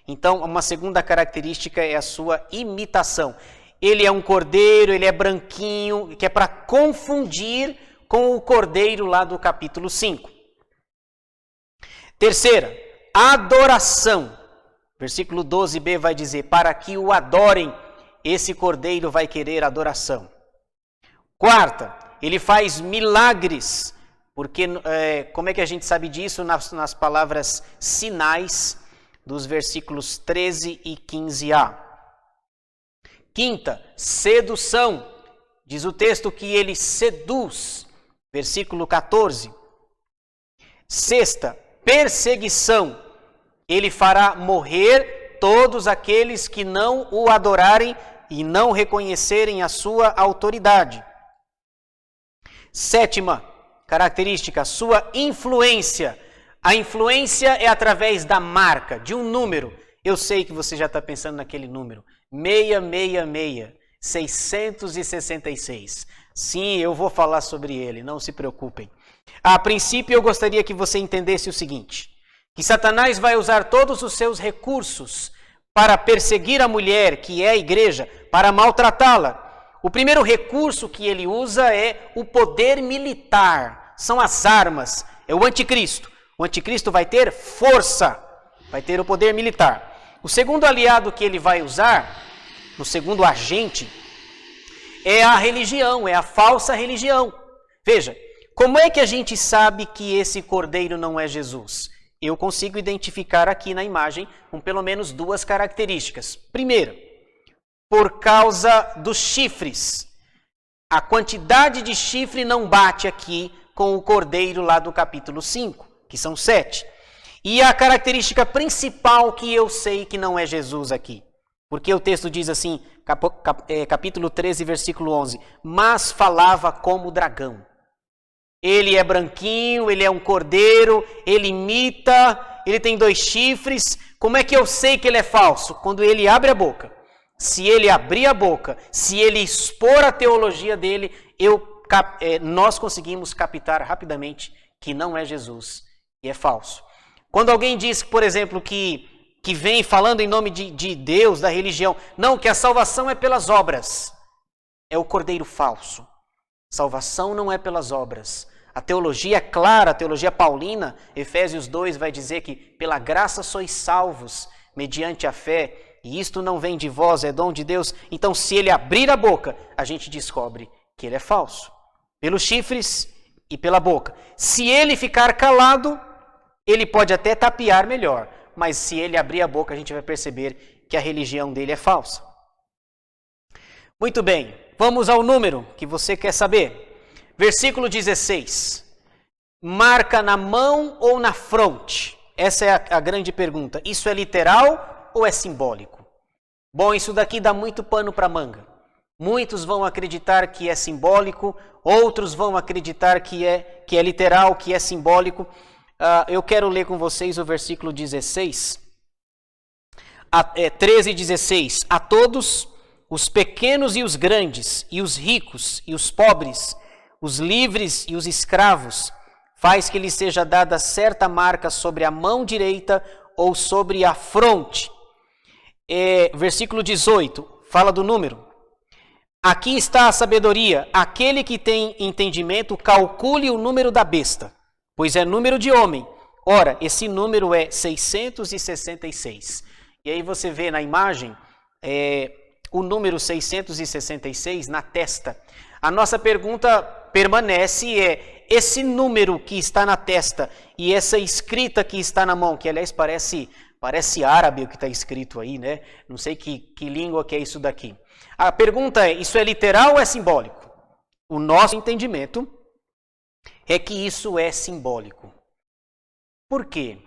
Então, uma segunda característica é a sua imitação. Ele é um cordeiro, ele é branquinho, que é para confundir com o cordeiro lá do capítulo 5. Terceira, adoração. Versículo 12b vai dizer, para que o adorem, esse cordeiro vai querer adoração. Quarta, ele faz milagres, porque como é que a gente sabe disso? Nas palavras sinais dos versículos 13 e 15a. Quinta, sedução. Diz o texto que ele seduz, versículo 14. Sexta, perseguição. Ele fará morrer todos aqueles que não o adorarem e não reconhecerem a sua autoridade. Sétima característica, sua influência. A influência é através da marca, de um número. Eu sei que você já está pensando naquele número. 666, 666. Sim, eu vou falar sobre ele, não se preocupem. A princípio, eu gostaria que você entendesse o seguinte, que Satanás vai usar todos os seus recursos para perseguir a mulher, que é a igreja, para maltratá-la. O primeiro recurso que ele usa é o poder militar, são as armas, é o anticristo. O anticristo vai ter força, vai ter o poder militar. O segundo aliado que ele vai usar, o segundo agente, é a religião, é a falsa religião. Veja, como é que a gente sabe que esse cordeiro não é Jesus? Eu consigo identificar aqui na imagem com pelo menos 2 características. Primeiro, por causa dos chifres. A quantidade de chifre não bate aqui com o cordeiro lá do capítulo 5, que são 7. E a característica principal que eu sei que não é Jesus aqui. Porque o texto diz assim, capítulo 13, versículo 11, mas falava como dragão. Ele é branquinho, ele é um cordeiro, ele imita, ele tem 2 chifres. Como é que eu sei que ele é falso? Quando ele abre a boca. Se ele abrir a boca, se ele expor a teologia dele, nós conseguimos captar rapidamente que não é Jesus e é falso. Quando alguém diz, por exemplo, que que vem falando em nome de Deus, da religião. Não, que a salvação é pelas obras. É o cordeiro falso. Salvação não é pelas obras. A teologia é clara, a teologia paulina, Efésios 2 vai dizer que pela graça sois salvos, mediante a fé, e isto não vem de vós, é dom de Deus. Então, se ele abrir a boca, a gente descobre que ele é falso. Pelos chifres e pela boca. Se ele ficar calado, ele pode até tapear melhor, mas se ele abrir a boca, a gente vai perceber que a religião dele é falsa. Muito bem, vamos ao número que você quer saber. Versículo 16. Marca na mão ou na fronte? Essa é a grande pergunta. Isso é literal ou é simbólico? Bom, isso daqui dá muito pano para manga. Muitos vão acreditar que é simbólico, outros vão acreditar que é literal, que é simbólico. Eu quero ler com vocês o versículo 16. 13 e 16. A todos, os pequenos e os grandes, e os ricos e os pobres, os livres e os escravos, faz que lhes seja dada certa marca sobre a mão direita ou sobre a fronte. Versículo 18, fala do número. Aqui está a sabedoria. Aquele que tem entendimento, calcule o número da besta, pois é número de homem. Ora, esse número é 666. E aí você vê na imagem o número 666 na testa. A nossa pergunta permanece esse número que está na testa e essa escrita que está na mão, que aliás parece árabe o que está escrito aí, né? Não sei que língua que é isso daqui. A pergunta é, isso é literal ou é simbólico? O nosso entendimento é que isso é simbólico. Por quê?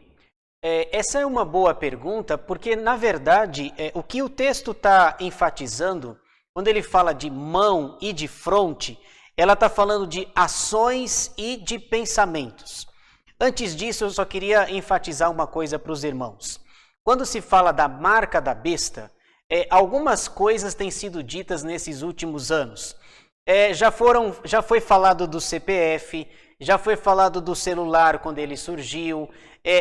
Essa é uma boa pergunta, porque, na verdade, o que o texto está enfatizando, quando ele fala de mão e de fronte, ela está falando de ações e de pensamentos. Antes disso, eu só queria enfatizar uma coisa para os irmãos. Quando se fala da marca da besta, algumas coisas têm sido ditas nesses últimos anos. Já foi falado do CPF, já foi falado do celular quando ele surgiu,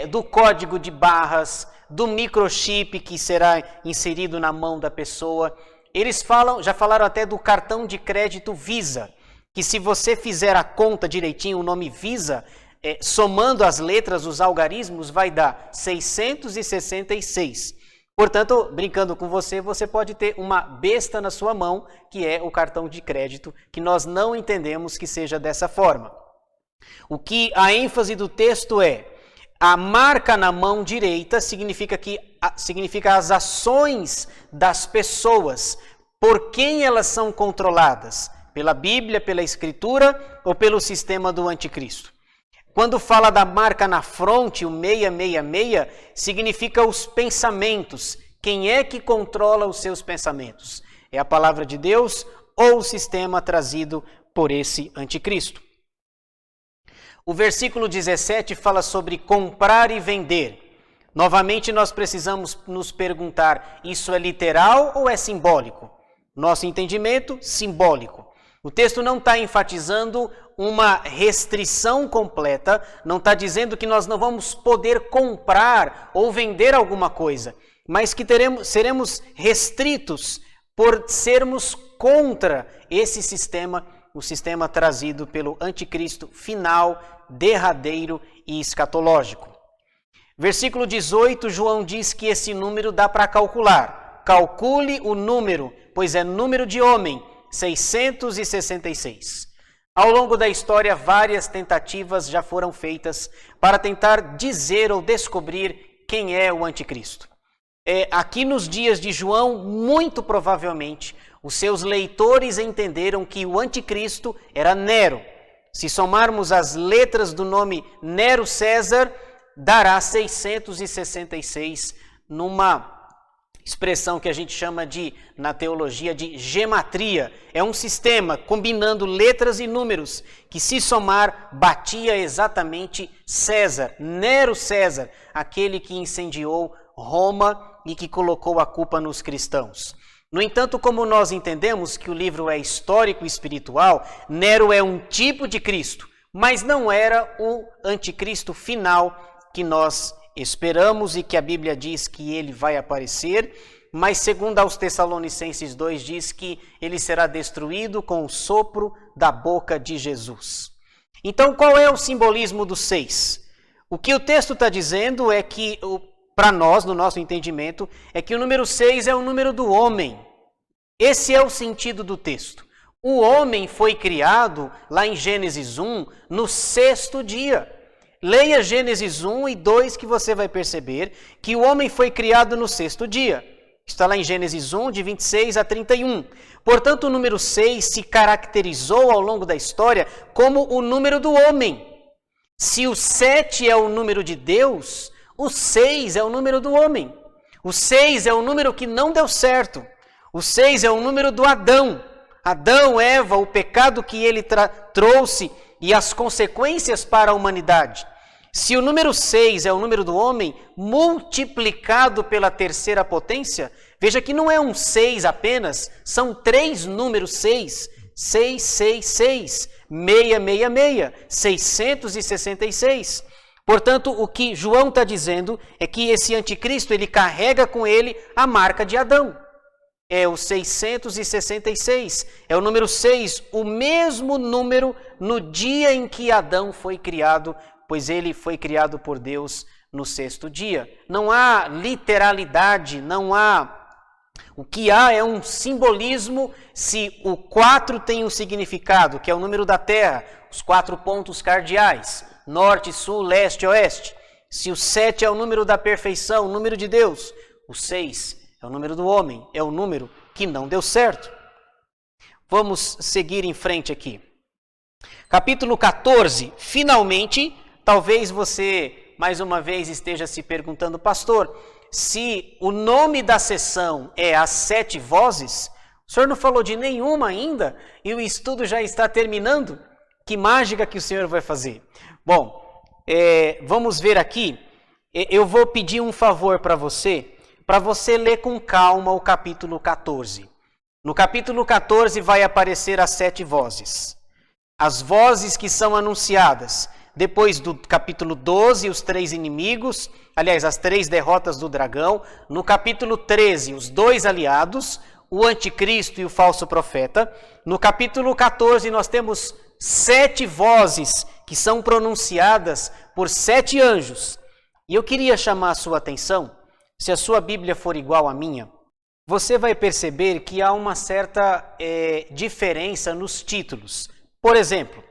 do código de barras, do microchip que será inserido na mão da pessoa. Eles já falaram até do cartão de crédito Visa, que se você fizer a conta direitinho, o nome Visa, somando as letras, os algarismos, vai dar 666. Portanto, brincando com você, você pode ter uma besta na sua mão, que é o cartão de crédito, que nós não entendemos que seja dessa forma. O que a ênfase do texto a marca na mão direita significa as ações das pessoas, por quem elas são controladas, pela Bíblia, pela Escritura ou pelo sistema do anticristo. Quando fala da marca na fronte, o 666, significa os pensamentos. Quem é que controla os seus pensamentos? É a palavra de Deus ou o sistema trazido por esse anticristo? O versículo 17 fala sobre comprar e vender. Novamente nós precisamos nos perguntar, isso é literal ou é simbólico? Nosso entendimento, simbólico. O texto não está enfatizando uma restrição completa, não está dizendo que nós não vamos poder comprar ou vender alguma coisa, mas que seremos restritos por sermos contra esse sistema, o sistema trazido pelo anticristo final, derradeiro e escatológico. Versículo 18, João diz que esse número dá para calcular. Calcule o número, pois é número de homem, 666. Ao longo da história, várias tentativas já foram feitas para tentar dizer ou descobrir quem é o anticristo. Aqui nos dias de João, muito provavelmente, os seus leitores entenderam que o anticristo era Nero. Se somarmos as letras do nome Nero César, dará 666 numa expressão que a gente chama na teologia de gematria. É um sistema combinando letras e números que, se somar, batia exatamente César, Nero César, aquele que incendiou Roma e que colocou a culpa nos cristãos. No entanto, como nós entendemos que o livro é histórico e espiritual, Nero é um tipo de Cristo, mas não era o anticristo final que nós esperamos e que a Bíblia diz que ele vai aparecer, mas segundo aos Tessalonicenses 2 diz que ele será destruído com o sopro da boca de Jesus. Então qual é o simbolismo do 6? O que o texto está dizendo é que, para nós, no nosso entendimento, é que o número 6 é o número do homem. Esse é o sentido do texto. O homem foi criado, lá em Gênesis 1, no 6º dia. Leia Gênesis 1 e 2 que você vai perceber que o homem foi criado no 6º dia. Está lá em Gênesis 1, de 26 a 31. Portanto, o número 6 se caracterizou ao longo da história como o número do homem. Se o 7 é o número de Deus, o 6 é o número do homem. O 6 é o número que não deu certo. O 6 é o número do Adão. Adão, Eva, o pecado que ele trouxe e as consequências para a humanidade. Se o número 6 é o número do homem, multiplicado pela terceira potência, veja que não é um 6 apenas, são 3 números 6. 666, 666, 666. Portanto, o que João está dizendo é que esse anticristo, ele carrega com ele a marca de Adão. É o 666, é o número 6, o mesmo número no dia em que Adão foi criado, pois ele foi criado por Deus no 6º dia. Não há literalidade, não há... O que há é um simbolismo. Se o 4 tem um significado, que é o número da terra, os 4 pontos cardeais, norte, sul, leste, oeste. Se o 7 é o número da perfeição, o número de Deus, o 6 é o número do homem, é o número que não deu certo. Vamos seguir em frente aqui. Capítulo 14, finalmente, talvez você mais uma vez esteja se perguntando, pastor, se o nome da sessão é as 7 vozes, o senhor não falou de nenhuma ainda e o estudo já está terminando? Que mágica que o senhor vai fazer? Bom, vamos ver aqui. Eu vou pedir um favor para você ler com calma o capítulo 14. No capítulo 14 vai aparecer as 7 vozes. As vozes que são anunciadas depois do capítulo 12, os 3 inimigos, aliás, as 3 derrotas do dragão. No capítulo 13, os 2 aliados, o anticristo e o falso profeta. No capítulo 14, nós temos 7 vozes que são pronunciadas por 7 anjos. E eu queria chamar a sua atenção, se a sua Bíblia for igual à minha, você vai perceber que há uma certa diferença nos títulos. Por exemplo,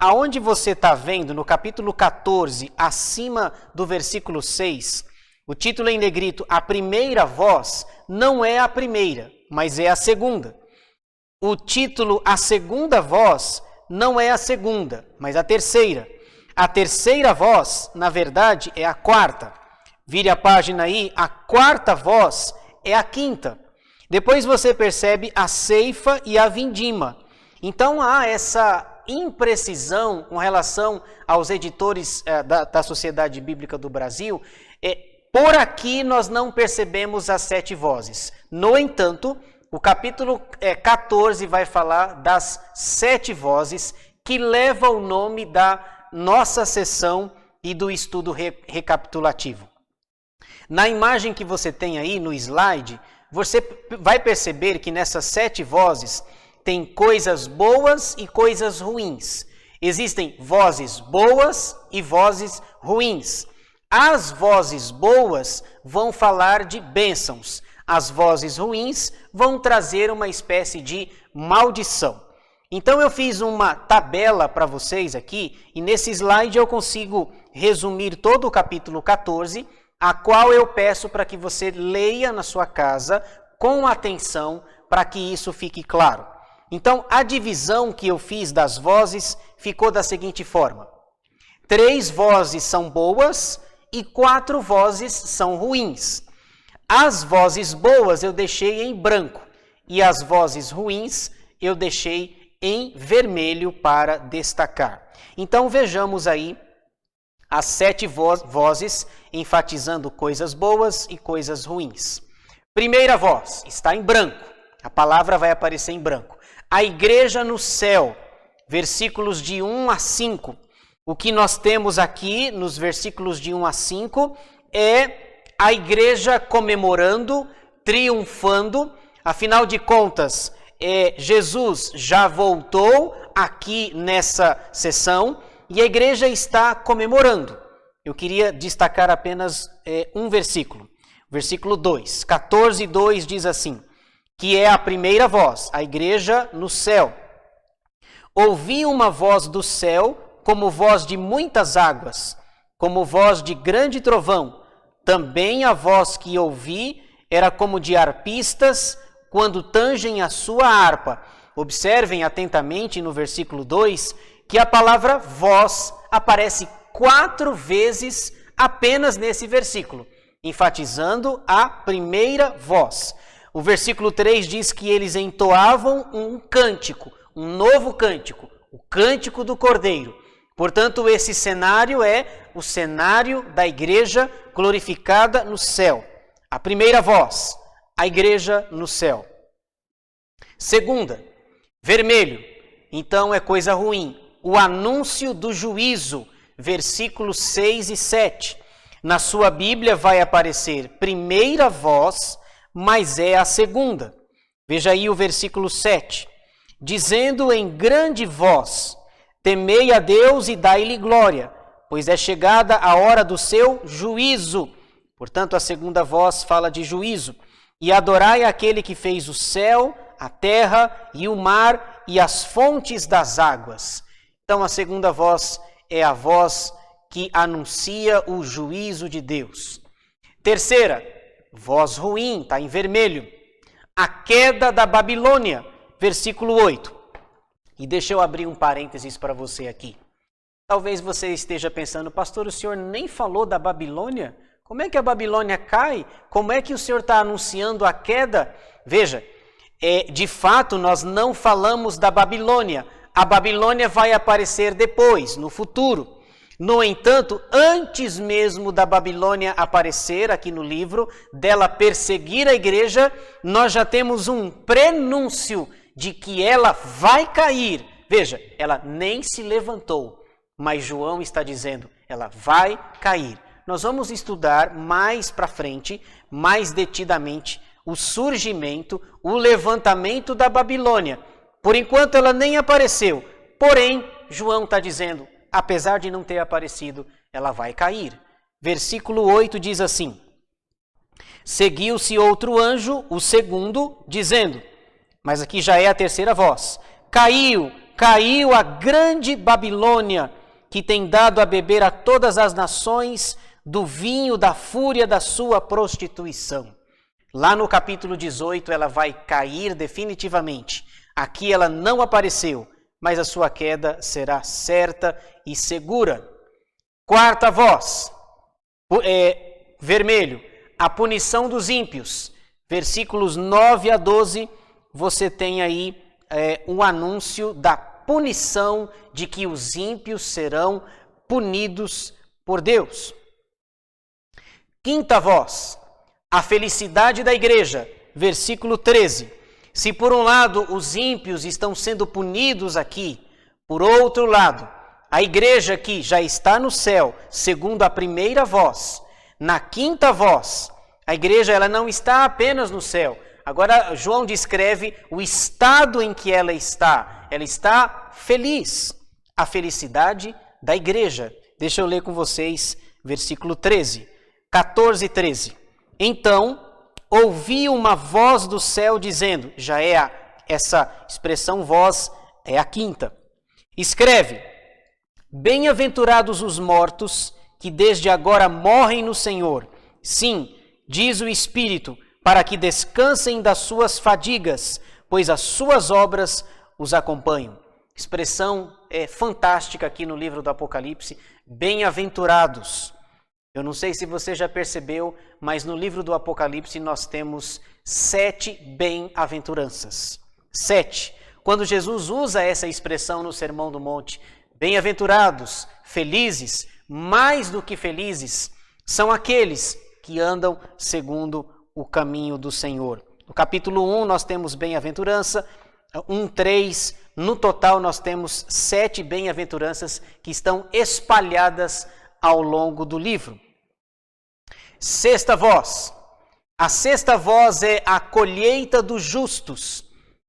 aonde você está vendo, no capítulo 14, acima do versículo 6, o título em negrito, a primeira voz, não é a primeira, mas é a segunda. O título, a segunda voz, não é a segunda, mas a terceira. A terceira voz, na verdade, é a quarta. Vire a página aí, a quarta voz é a quinta. Depois você percebe a ceifa e a vindima. Então há essa imprecisão com relação aos editores da Sociedade Bíblica do Brasil. Por aqui nós não percebemos as 7 vozes. No entanto, o capítulo 14 vai falar das 7 vozes que levam o nome da nossa sessão e do estudo recapitulativo. Na imagem que você tem aí no slide, você vai perceber que nessas 7 vozes tem coisas boas e coisas ruins. Existem vozes boas e vozes ruins. As vozes boas vão falar de bênçãos. As vozes ruins vão trazer uma espécie de maldição. Então eu fiz uma tabela para vocês aqui, e nesse slide eu consigo resumir todo o capítulo 14, a qual eu peço para que você leia na sua casa com atenção, para que isso fique claro. Então, a divisão que eu fiz das vozes ficou da seguinte forma: 3 vozes são boas e 4 vozes são ruins. As vozes boas eu deixei em branco e as vozes ruins eu deixei em vermelho para destacar. Então, vejamos aí as 7 vozes enfatizando coisas boas e coisas ruins. Primeira voz está em branco, a palavra vai aparecer em branco. A igreja no céu, versículos de 1 a 5. O que nós temos aqui nos versículos de 1 a 5 é a igreja comemorando, triunfando. Afinal de contas, Jesus já voltou aqui nessa sessão e a igreja está comemorando. Eu queria destacar apenas um versículo. Versículo 2, 14:2 diz assim, que é a primeira voz, a igreja no céu. Ouvi uma voz do céu, como voz de muitas águas, como voz de grande trovão. Também a voz que ouvi era como de arpistas, quando tangem a sua harpa. Observem atentamente no versículo 2, que a palavra voz aparece 4 vezes apenas nesse versículo, enfatizando a primeira voz. O versículo 3 diz que eles entoavam um cântico, um novo cântico, o cântico do Cordeiro. Portanto, esse cenário é o cenário da igreja glorificada no céu. A primeira voz, a igreja no céu. Segunda, vermelho, então é coisa ruim. O anúncio do juízo, versículos 6 e 7. Na sua Bíblia vai aparecer primeira voz, mas é a segunda. Veja aí o versículo 7. Dizendo em grande voz, temei a Deus e dai-lhe glória, pois é chegada a hora do seu juízo. Portanto, a segunda voz fala de juízo. E adorai aquele que fez o céu, a terra e o mar e as fontes das águas. Então, a segunda voz é a voz que anuncia o juízo de Deus. Terceira, voz ruim, está em vermelho. A queda da Babilônia, versículo 8. E deixa eu abrir um parênteses para você aqui. Talvez você esteja pensando, pastor, o senhor nem falou da Babilônia? Como é que a Babilônia cai? Como é que o senhor está anunciando a queda? Veja, de fato nós não falamos da Babilônia. A Babilônia vai aparecer depois, no futuro. No entanto, antes mesmo da Babilônia aparecer aqui no livro, dela perseguir a igreja, nós já temos um prenúncio de que ela vai cair. Veja, ela nem se levantou, mas João está dizendo, ela vai cair. Nós vamos estudar mais para frente, mais detidamente, o surgimento, o levantamento da Babilônia. Por enquanto ela nem apareceu, porém, João está dizendo, apesar de não ter aparecido, ela vai cair. Versículo 8 diz assim, seguiu-se outro anjo, o segundo, dizendo, mas aqui já é a terceira voz, caiu a grande Babilônia, que tem dado a beber a todas as nações do vinho da fúria da sua prostituição. Lá no capítulo 18 ela vai cair definitivamente. Aqui ela não apareceu, mas a sua queda será certa e segura. Quarta voz, vermelho, a punição dos ímpios. Versículos 9 a 12, você tem aí um anúncio da punição de que os ímpios serão punidos por Deus. Quinta voz, a felicidade da igreja. Versículo 13. Se por um lado os ímpios estão sendo punidos aqui, por outro lado, a igreja que já está no céu, segundo a primeira voz, na quinta voz, a igreja ela não está apenas no céu. Agora João descreve o estado em que ela está. Ela está feliz. A felicidade da igreja. Deixa eu ler com vocês versículo 13. 14 e 13. Então ouvi uma voz do céu dizendo, já é essa expressão voz, é a quinta. Escreve, bem-aventurados os mortos que desde agora morrem no Senhor. Sim, diz o Espírito, para que descansem das suas fadigas, pois as suas obras os acompanham. Expressão fantástica aqui no livro do Apocalipse, bem-aventurados. Eu não sei se você já percebeu, mas no livro do Apocalipse nós temos 7 bem-aventuranças. 7. Quando Jesus usa essa expressão no Sermão do Monte, bem-aventurados, felizes, mais do que felizes, são aqueles que andam segundo o caminho do Senhor. No capítulo 1 nós temos bem-aventurança, 1:3 No total, nós temos 7 bem-aventuranças que estão espalhadas ao longo do livro. Sexta voz. A sexta voz é a colheita dos justos,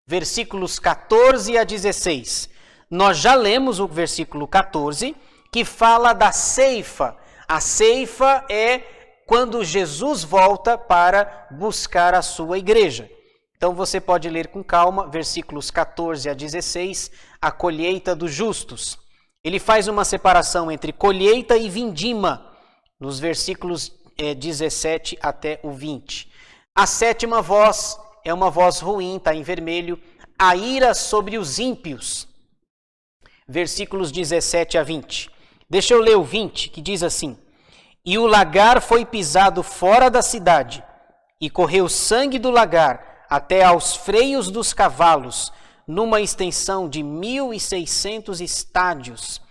versículos 14 a 16. Nós já lemos o versículo 14, que fala da ceifa. A ceifa é quando Jesus volta para buscar a sua igreja. Então você pode ler com calma, versículos 14 a 16, a colheita dos justos. Ele faz uma separação entre colheita e vindima, nos versículos 17 até o 20. A sétima voz é uma voz ruim, está em vermelho, a ira sobre os ímpios. Versículos 17 a 20. Deixa eu ler o 20, que diz assim: E o lagar foi pisado fora da cidade, e correu sangue do lagar até aos freios dos cavalos, numa extensão de 1.600 estádios.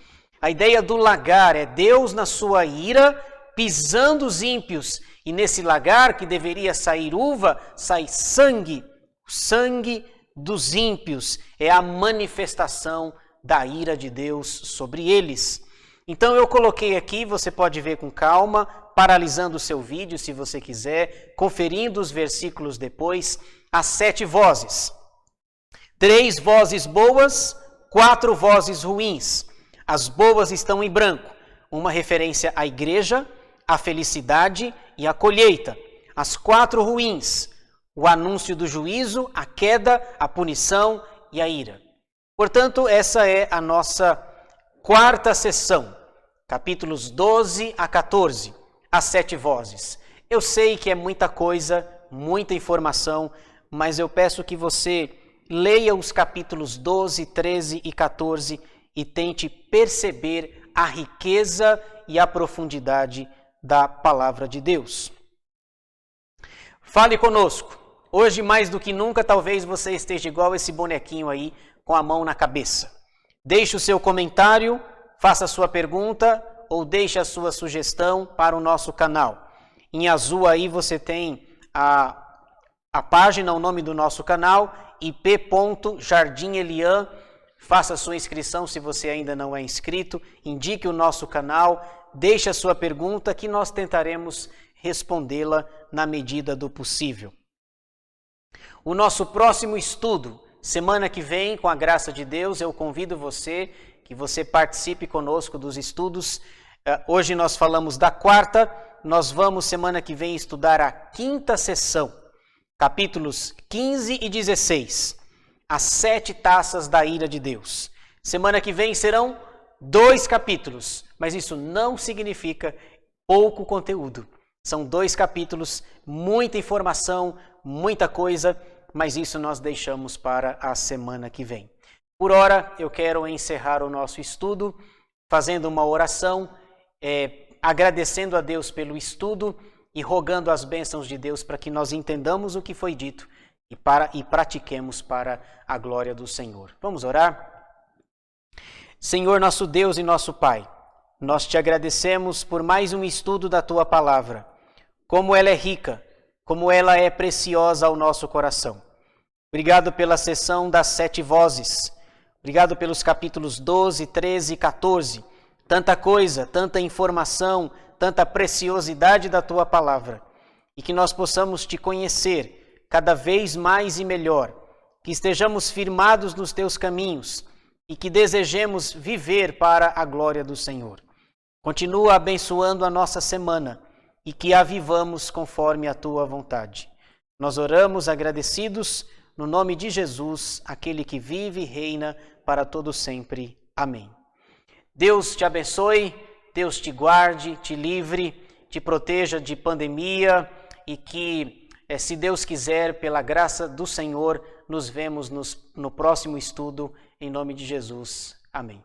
A ideia do lagar é Deus na sua ira pisando os ímpios, e nesse lagar que deveria sair uva, sai sangue. O sangue dos ímpios é a manifestação da ira de Deus sobre eles. Então eu coloquei aqui, você pode ver com calma, paralisando o seu vídeo se você quiser, conferindo os versículos depois, as 7 vozes. 3 vozes boas, 4 vozes ruins. As boas estão em branco, uma referência à igreja, à felicidade e à colheita. As 4 ruins, o anúncio do juízo, a queda, a punição e a ira. Portanto, essa é a nossa quarta sessão, capítulos 12 a 14, as 7 vozes. Eu sei que é muita coisa, muita informação, mas eu peço que você leia os capítulos 12, 13 e 14 e tente perceber a riqueza e a profundidade da palavra de Deus. Fale conosco. Hoje, mais do que nunca, talvez você esteja igual esse bonequinho aí, com a mão na cabeça. Deixe o seu comentário, faça a sua pergunta ou deixe a sua sugestão para o nosso canal. Em azul aí você tem a página, o nome do nosso canal, ip.jardimelian. Faça a sua inscrição se você ainda não é inscrito, indique o nosso canal, deixe a sua pergunta que nós tentaremos respondê-la na medida do possível. O nosso próximo estudo, semana que vem, com a graça de Deus, eu convido você, que você participe conosco dos estudos. Hoje nós falamos da quarta, nós vamos semana que vem estudar a quinta sessão, capítulos 15 e 16, as 7 taças da ira de Deus. Semana que vem serão 2 capítulos, mas isso não significa pouco conteúdo. São 2 capítulos, muita informação, muita coisa, mas isso nós deixamos para a semana que vem. Por ora, eu quero encerrar o nosso estudo fazendo uma oração, agradecendo a Deus pelo estudo e rogando as bênçãos de Deus para que nós entendamos o que foi dito e pratiquemos para a glória do Senhor. Vamos orar? Senhor, nosso Deus e nosso Pai, nós te agradecemos por mais um estudo da Tua Palavra. Como ela é rica, como ela é preciosa ao nosso coração. Obrigado pela sessão das 7 vozes. Obrigado pelos capítulos 12, 13 e 14. Tanta coisa, tanta informação, tanta preciosidade da Tua Palavra. E que nós possamos te conhecer cada vez mais e melhor. Que estejamos firmados nos Teus caminhos e que desejemos viver para a glória do Senhor. Continua abençoando a nossa semana e que a vivamos conforme a Tua vontade. Nós oramos agradecidos no nome de Jesus, aquele que vive e reina para todo sempre. Amém. Deus te abençoe, Deus te guarde, te livre, te proteja de pandemia e que, se Deus quiser, pela graça do Senhor, nos vemos no próximo estudo, em nome de Jesus. Amém.